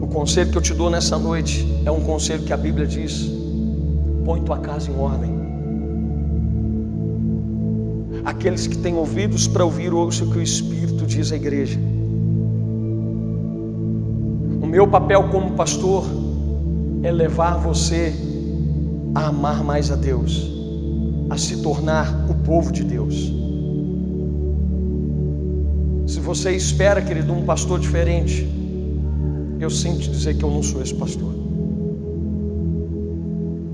O conselho que eu te dou nessa noite é um conselho que a Bíblia diz: põe tua casa em ordem. Aqueles que têm ouvidos para ouvir, ouçam o que o Espírito diz à igreja. O meu papel como pastor é levar você a amar mais a Deus, a se tornar o povo de Deus. Se você espera, querido, um pastor diferente, eu sinto te dizer que eu não sou esse pastor.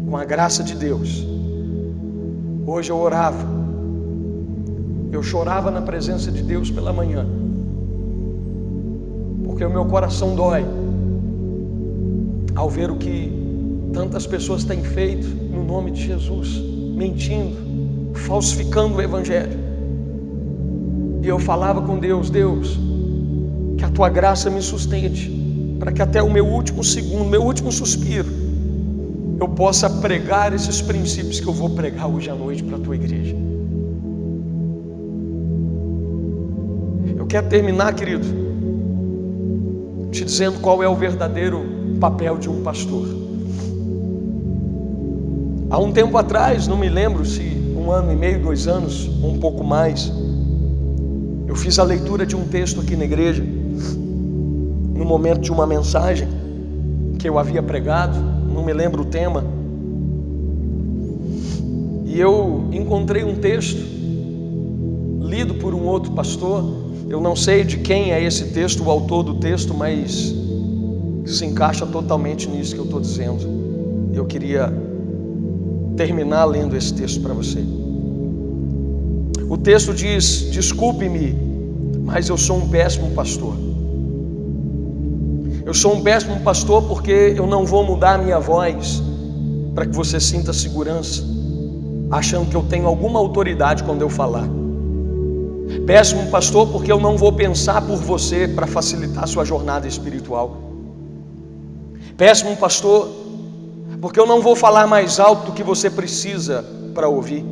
Com a graça de Deus, hoje eu orava, eu chorava na presença de Deus pela manhã, porque o meu coração dói ao ver o que tantas pessoas têm feito no nome de Jesus, mentindo, falsificando o Evangelho. E eu falava com Deus: Deus, que a tua graça me sustente, para que até o meu último segundo, meu último suspiro, eu possa pregar esses princípios que eu vou pregar hoje à noite para a tua igreja. Eu quero terminar, querido, te dizendo qual é o verdadeiro papel de um pastor. Há um tempo atrás, não me lembro se 1 ano e meio, 2 anos, ou um pouco mais, eu fiz a leitura de um texto aqui na igreja, no momento de uma mensagem que eu havia pregado, não me lembro o tema, e eu encontrei um texto lido por um outro pastor. Eu não sei de quem é esse texto, o autor do texto, mas se encaixa totalmente nisso que eu estou dizendo. Eu queria terminar lendo esse texto para você. O texto diz: desculpe-me, mas eu sou um péssimo pastor. Eu sou um péssimo pastor porque eu não vou mudar a minha voz para que você sinta segurança, achando que eu tenho alguma autoridade quando eu falar. Péssimo pastor porque eu não vou pensar por você para facilitar a sua jornada espiritual. Péssimo pastor, porque eu não vou falar mais alto do que você precisa para ouvir.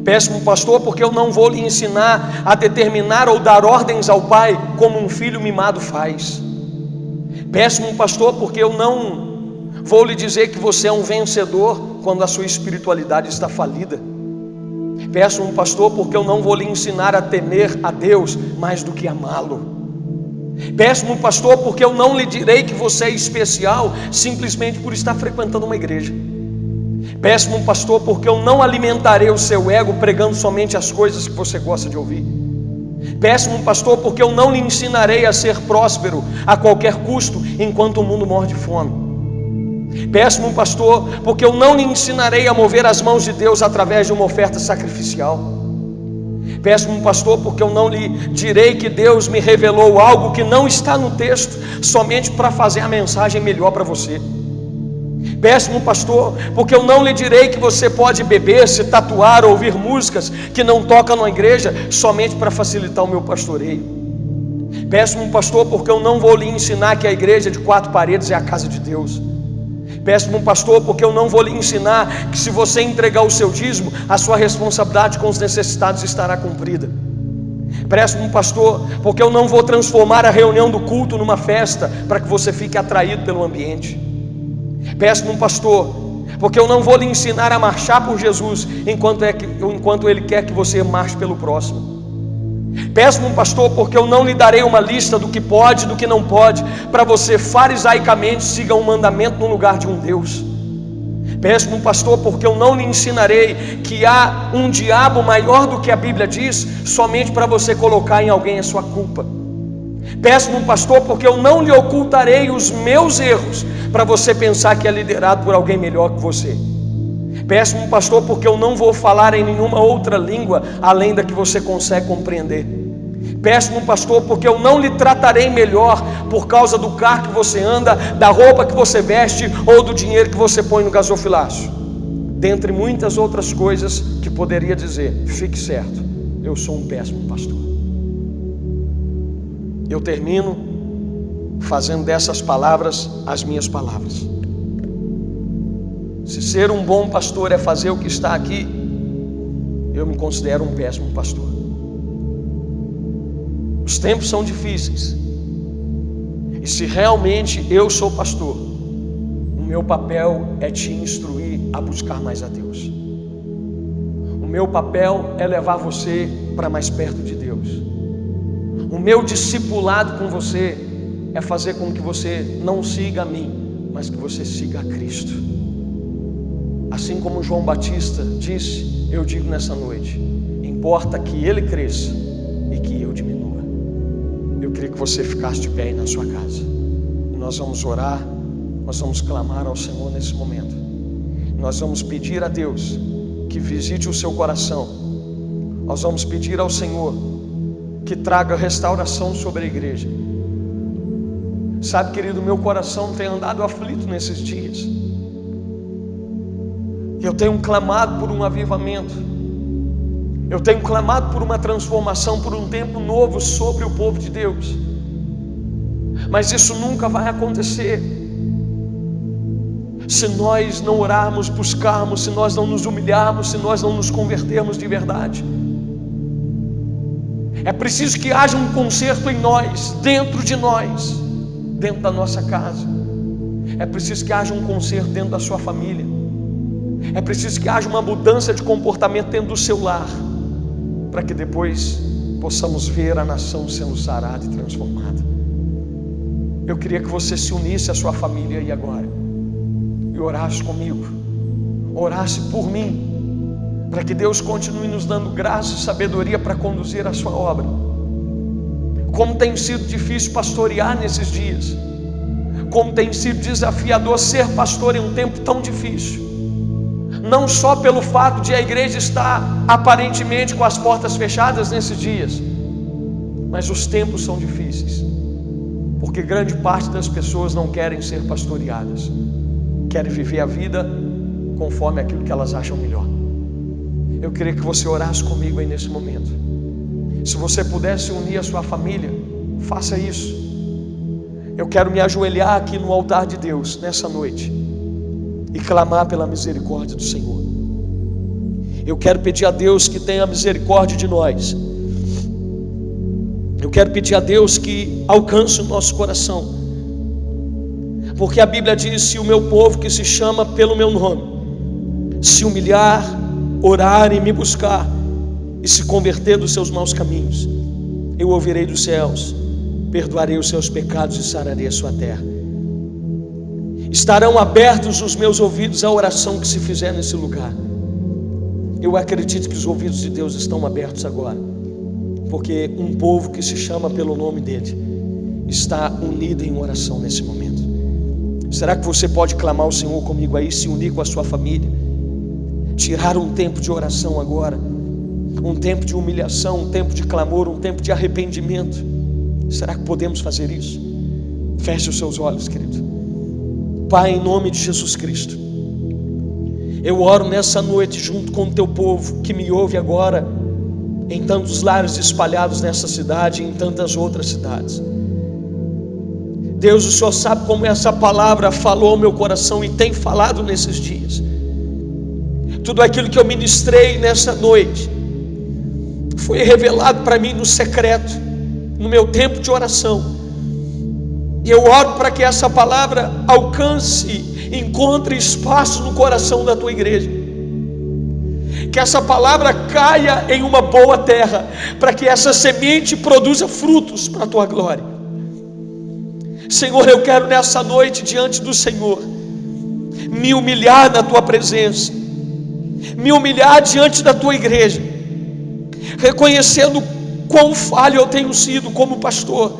Péssimo pastor, porque eu não vou lhe ensinar a determinar ou dar ordens ao pai como um filho mimado faz. Péssimo pastor, porque eu não vou lhe dizer que você é um vencedor quando a sua espiritualidade está falida. Péssimo pastor, porque eu não vou lhe ensinar a temer a Deus mais do que amá-lo. Péssimo pastor, porque eu não lhe direi que você é especial simplesmente por estar frequentando uma igreja. Péssimo pastor, porque eu não alimentarei o seu ego pregando somente as coisas que você gosta de ouvir. Péssimo pastor, porque eu não lhe ensinarei a ser próspero a qualquer custo enquanto o mundo morre de fome. Péssimo pastor, porque eu não lhe ensinarei a mover as mãos de Deus através de uma oferta sacrificial. Péssimo pastor, porque eu não lhe direi que Deus me revelou algo que não está no texto somente para fazer a mensagem melhor para você. Péssimo pastor, porque eu não lhe direi que você pode beber, se tatuar, ouvir músicas que não tocam na igreja somente para facilitar o meu pastoreio. Péssimo pastor, porque eu não vou lhe ensinar que a igreja de 4 paredes é a casa de Deus. Péssimo pastor, porque eu não vou lhe ensinar que se você entregar o seu dízimo, a sua responsabilidade com os necessitados estará cumprida. Péssimo pastor, porque eu não vou transformar a reunião do culto numa festa para que você fique atraído pelo ambiente. Péssimo pastor, porque eu não vou lhe ensinar a marchar por Jesus enquanto Ele quer que você marche pelo próximo. Péssimo pastor, porque eu não lhe darei uma lista do que pode e do que não pode, para você farisaicamente siga um mandamento no lugar de um Deus. Péssimo pastor, porque eu não lhe ensinarei que há um diabo maior do que a Bíblia diz, somente para você colocar em alguém a sua culpa. Péssimo pastor, porque eu não lhe ocultarei os meus erros, para você pensar que é liderado por alguém melhor que você. Péssimo pastor, porque eu não vou falar em nenhuma outra língua além da que você consegue compreender. Péssimo pastor, porque eu não lhe tratarei melhor por causa do carro que você anda, da roupa que você veste ou do dinheiro que você põe no gasofilaço. Dentre muitas outras coisas que poderia dizer, fique certo, eu sou um péssimo pastor. Eu termino fazendo dessas palavras as minhas palavras. Se ser um bom pastor é fazer o que está aqui, eu me considero um péssimo pastor. Os tempos são difíceis, e se realmente eu sou pastor, o meu papel é te instruir a buscar mais a Deus. O meu papel é levar você para mais perto de Deus. O meu discipulado com você é fazer com que você não siga a mim, mas que você siga a Cristo. Assim como João Batista disse, eu digo nessa noite, importa que ele cresça e que eu diminua. Eu queria que você ficasse de pé aí na sua casa. E nós vamos orar, nós vamos clamar ao Senhor nesse momento. Nós vamos pedir a Deus que visite o seu coração. Nós vamos pedir ao Senhor que traga restauração sobre a igreja. Sabe, querido, meu coração tem andado aflito nesses dias. Eu tenho clamado por um avivamento. Eu tenho clamado por uma transformação, por um tempo novo sobre o povo de Deus. Mas isso nunca vai acontecer se nós não orarmos, buscarmos, se nós não nos humilharmos, se nós não nos convertermos de verdade. É preciso que haja um conserto em nós, dentro de nós, dentro da nossa casa. É preciso que haja um conserto dentro da sua família. É preciso que haja uma mudança de comportamento dentro do seu lar, para que depois possamos ver a nação sendo sarada e transformada. Eu queria que você se unisse à sua família aí agora e orasse comigo, orasse por mim, para que Deus continue nos dando graça e sabedoria para conduzir a sua obra. Como tem sido difícil pastorear nesses dias, como tem sido desafiador ser pastor em um tempo tão difícil. Não só pelo fato de a igreja estar aparentemente com as portas fechadas nesses dias, mas os tempos são difíceis, porque grande parte das pessoas não querem ser pastoreadas, querem viver a vida conforme aquilo que elas acham melhor. Eu queria que você orasse comigo aí nesse momento. Se você pudesse unir a sua família, faça isso. Eu quero me ajoelhar aqui no altar de Deus nessa noite e clamar pela misericórdia do Senhor. Eu quero pedir a Deus que tenha misericórdia de nós. Eu quero pedir a Deus que alcance o nosso coração, porque a Bíblia diz: se o meu povo que se chama pelo meu nome se humilhar, orar e me buscar e se converter dos seus maus caminhos, eu ouvirei dos céus, perdoarei os seus pecados e sararei a sua terra. Estarão abertos os meus ouvidos à oração que se fizer nesse lugar. Eu acredito que os ouvidos de Deus estão abertos agora, porque um povo que se chama pelo nome dele está unido em oração nesse momento. Será que você pode clamar ao Senhor comigo aí, se unir com a sua família, tirar um tempo de oração agora, um tempo de humilhação, um tempo de clamor, um tempo de arrependimento? Será que podemos fazer isso? Feche os seus olhos, querido. Pai, em nome de Jesus Cristo, eu oro nessa noite junto com o teu povo que me ouve agora, em tantos lares espalhados nessa cidade e em tantas outras cidades. Deus, o Senhor sabe como essa palavra falou ao meu coração e tem falado nesses dias. Tudo aquilo que eu ministrei nessa noite foi revelado para mim no secreto, no meu tempo de oração. E eu oro para que essa palavra alcance, encontre espaço no coração da tua igreja, que essa palavra caia em uma boa terra, para que essa semente produza frutos para a tua glória. Senhor, eu quero nessa noite diante do Senhor me humilhar na tua presença, me humilhar diante da tua igreja, reconhecendo quão falho eu tenho sido como pastor,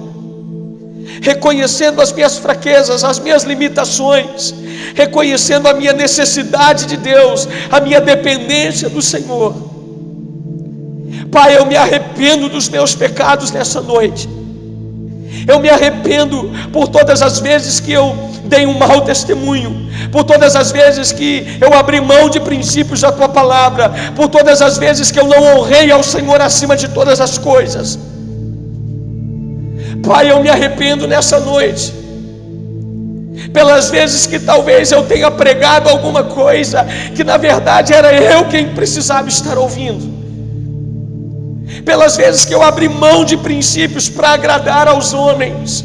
reconhecendo as minhas fraquezas, as minhas limitações, reconhecendo a minha necessidade de Deus, a minha dependência do Senhor. Pai, eu me arrependo dos meus pecados nessa noite. Eu me arrependo por todas as vezes que eu dei um mau testemunho, por todas as vezes que eu abri mão de princípios da tua palavra, por todas as vezes que eu não honrei ao Senhor acima de todas as coisas. Pai, eu me arrependo nessa noite pelas vezes que talvez eu tenha pregado alguma coisa que na verdade era eu quem precisava estar ouvindo, pelas vezes que eu abri mão de princípios para agradar aos homens.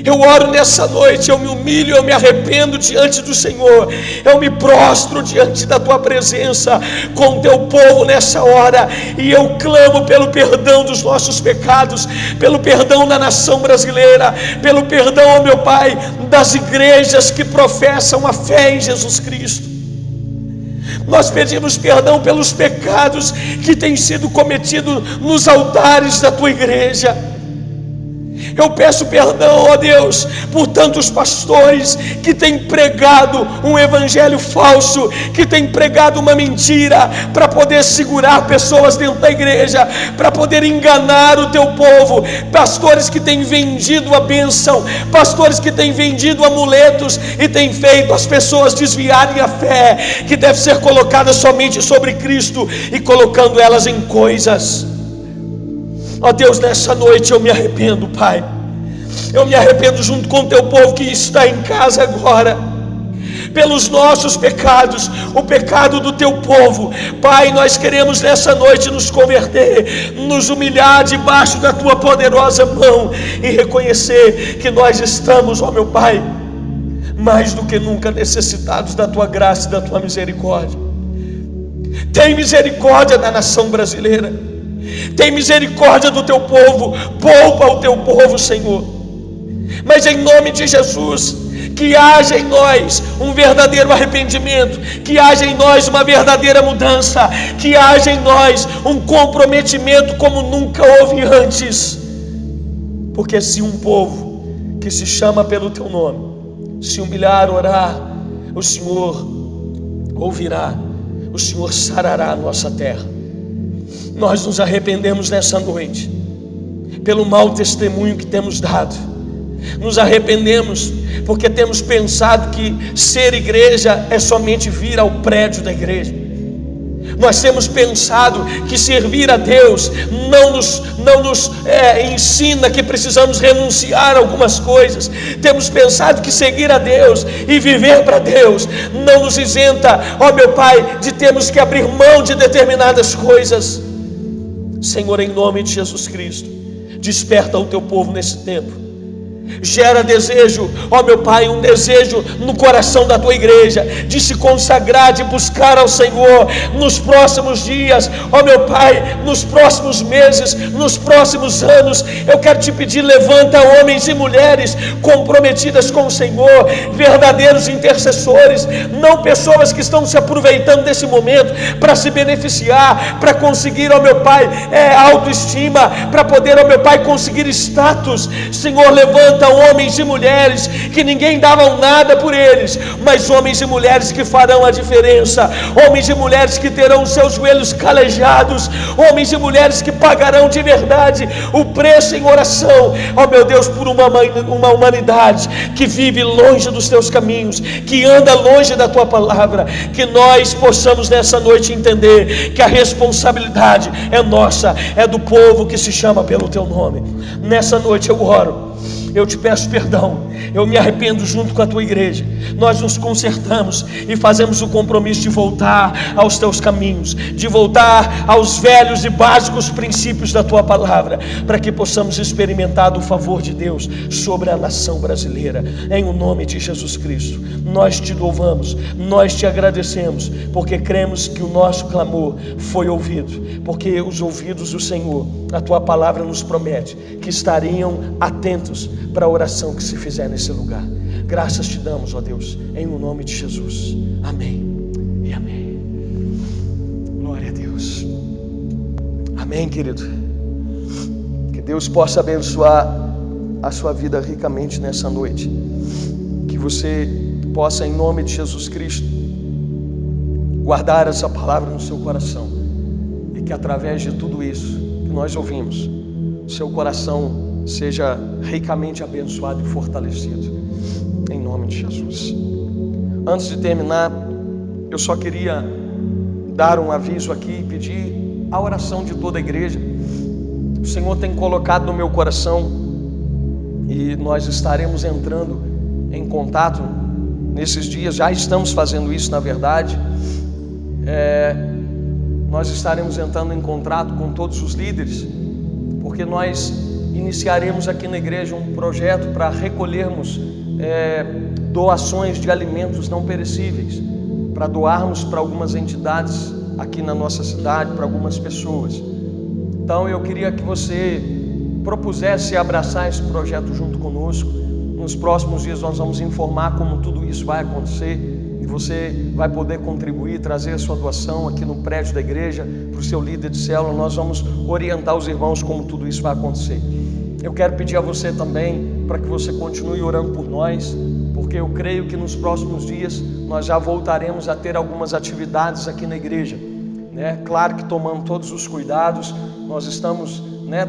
Eu oro nessa noite, eu me humilho, eu me arrependo diante do Senhor, eu me prostro diante da tua presença com o teu povo nessa hora, e eu clamo pelo perdão dos nossos pecados, pelo perdão da nação brasileira, pelo perdão, ó meu Pai, das igrejas que professam a fé em Jesus Cristo. Nós pedimos perdão pelos pecados que têm sido cometidos nos altares da tua igreja. Eu peço perdão, ó Deus, por tantos pastores que têm pregado um evangelho falso, que têm pregado uma mentira para poder segurar pessoas dentro da igreja, para poder enganar o teu povo. Pastores que têm vendido a bênção, pastores que têm vendido amuletos e têm feito as pessoas desviarem a fé que deve ser colocada somente sobre Cristo e colocando elas em coisas. Ó Deus, nessa noite eu me arrependo, Pai. Eu me arrependo junto com o teu povo que está em casa agora, pelos nossos pecados, o pecado do teu povo. Pai, nós queremos nessa noite nos converter, nos humilhar debaixo da tua poderosa mão e reconhecer que nós estamos, ó meu Pai, mais do que nunca necessitados da tua graça e da tua misericórdia. Tem misericórdia da nação brasileira. Tem misericórdia do teu povo, poupa o teu povo, Senhor. Mas em nome de Jesus, que haja em nós um verdadeiro arrependimento, que haja em nós uma verdadeira mudança, que haja em nós um comprometimento como nunca houve antes. Porque se um povo que se chama pelo teu nome se humilhar, orar, o Senhor ouvirá, o Senhor sarará a nossa terra. Nós nos arrependemos nessa noite pelo mau testemunho que temos dado. Nos arrependemos porque temos pensado que ser igreja é somente vir ao prédio da igreja. Nós temos pensado que servir a Deus não nos ensina que precisamos renunciar a algumas coisas. Temos pensado que seguir a Deus e viver para Deus não nos isenta, ó meu Pai, de termos que abrir mão de determinadas coisas. Senhor, em nome de Jesus Cristo, desperta o teu povo nesse tempo. Gera desejo, ó meu Pai, um desejo no coração da tua igreja de se consagrar, de buscar ao Senhor nos próximos dias, ó meu Pai, nos próximos meses, nos próximos anos. Eu quero te pedir, levanta homens e mulheres comprometidas com o Senhor, verdadeiros intercessores, não pessoas que estão se aproveitando desse momento para se beneficiar, para conseguir, ó meu Pai, autoestima, para poder, ó meu Pai, conseguir status. Senhor, levanta homens e mulheres que ninguém dava nada por eles, mas homens e mulheres que farão a diferença, homens e mulheres que terão seus joelhos calejados, homens e mulheres que pagarão de verdade o preço em oração, ó meu Deus, por uma humanidade que vive longe dos teus caminhos, que anda longe da tua palavra. Que nós possamos nessa noite entender que a responsabilidade é nossa, é do povo que se chama pelo teu nome. Nessa noite eu oro, eu te peço perdão, eu me arrependo junto com a tua igreja. Nós nos consertamos e fazemos o compromisso de voltar aos teus caminhos, de voltar aos velhos e básicos princípios da tua palavra, para que possamos experimentar do favor de Deus sobre a nação brasileira. Em o nome de Jesus Cristo, nós te louvamos, nós te agradecemos, porque cremos que o nosso clamor foi ouvido, porque os ouvidos do Senhor, a tua palavra nos promete que estariam atentos para a oração que se fizer nesse lugar. Graças te damos, ó Deus, em o nome de Jesus. Amém e amém. Glória a Deus. Amém, querido. Que Deus possa abençoar a sua vida ricamente nessa noite. Que você possa, em nome de Jesus Cristo, guardar essa palavra no seu coração, e que através de tudo isso que nós ouvimos, seu coração seja ricamente abençoado e fortalecido, em nome de Jesus. Antes de terminar, eu só queria dar um aviso aqui e pedir a oração de toda a igreja. O Senhor tem colocado no meu coração, e nós estaremos entrando em contato nesses dias, já estamos fazendo isso na verdade. Nós estaremos entrando em contato com todos os líderes, porque nós iniciaremos aqui na igreja um projeto para recolhermos doações de alimentos não perecíveis, para doarmos para algumas entidades aqui na nossa cidade, para algumas pessoas. Então eu queria que você propusesse abraçar esse projeto junto conosco. Nos próximos dias nós vamos informar como tudo isso vai acontecer, e você vai poder contribuir, trazer a sua doação aqui no prédio da igreja, para o seu líder de célula. Nós vamos orientar os irmãos como tudo isso vai acontecer. Eu quero pedir a você também para que você continue orando por nós, porque eu creio que nos próximos dias nós já voltaremos a ter algumas atividades aqui na igreja, né? Claro que tomando todos os cuidados. Nós estamos,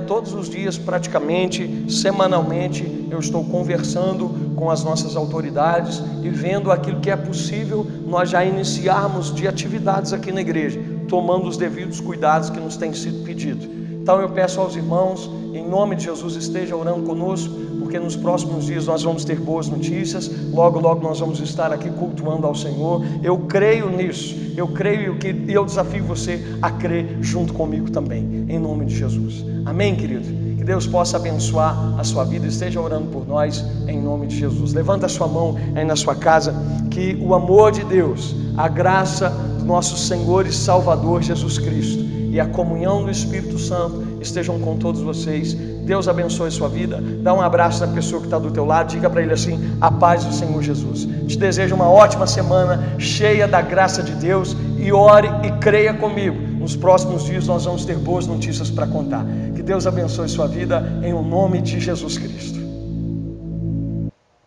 todos os dias praticamente, semanalmente, eu estou conversando com as nossas autoridades e vendo aquilo que é possível nós já iniciarmos de atividades aqui na igreja, tomando os devidos cuidados que nos tem sido pedido. Então eu peço aos irmãos, em nome de Jesus, esteja orando conosco, porque nos próximos dias nós vamos ter boas notícias. Logo, logo nós vamos estar aqui cultuando ao Senhor. Eu creio nisso, eu creio e eu desafio você a crer junto comigo também, em nome de Jesus. Amém, querido? Que Deus possa abençoar a sua vida. Esteja orando por nós, em nome de Jesus. Levanta a sua mão aí na sua casa. Que o amor de Deus, a graça do nosso Senhor e Salvador Jesus Cristo e a comunhão do Espírito Santo estejam com todos vocês. Deus abençoe a sua vida. Dá um abraço na pessoa que está do teu lado. Diga para ele assim: a paz do Senhor Jesus. Te desejo uma ótima semana, cheia da graça de Deus. E ore e creia comigo. Nos próximos dias nós vamos ter boas notícias para contar. Que Deus abençoe a sua vida, em o nome de Jesus Cristo.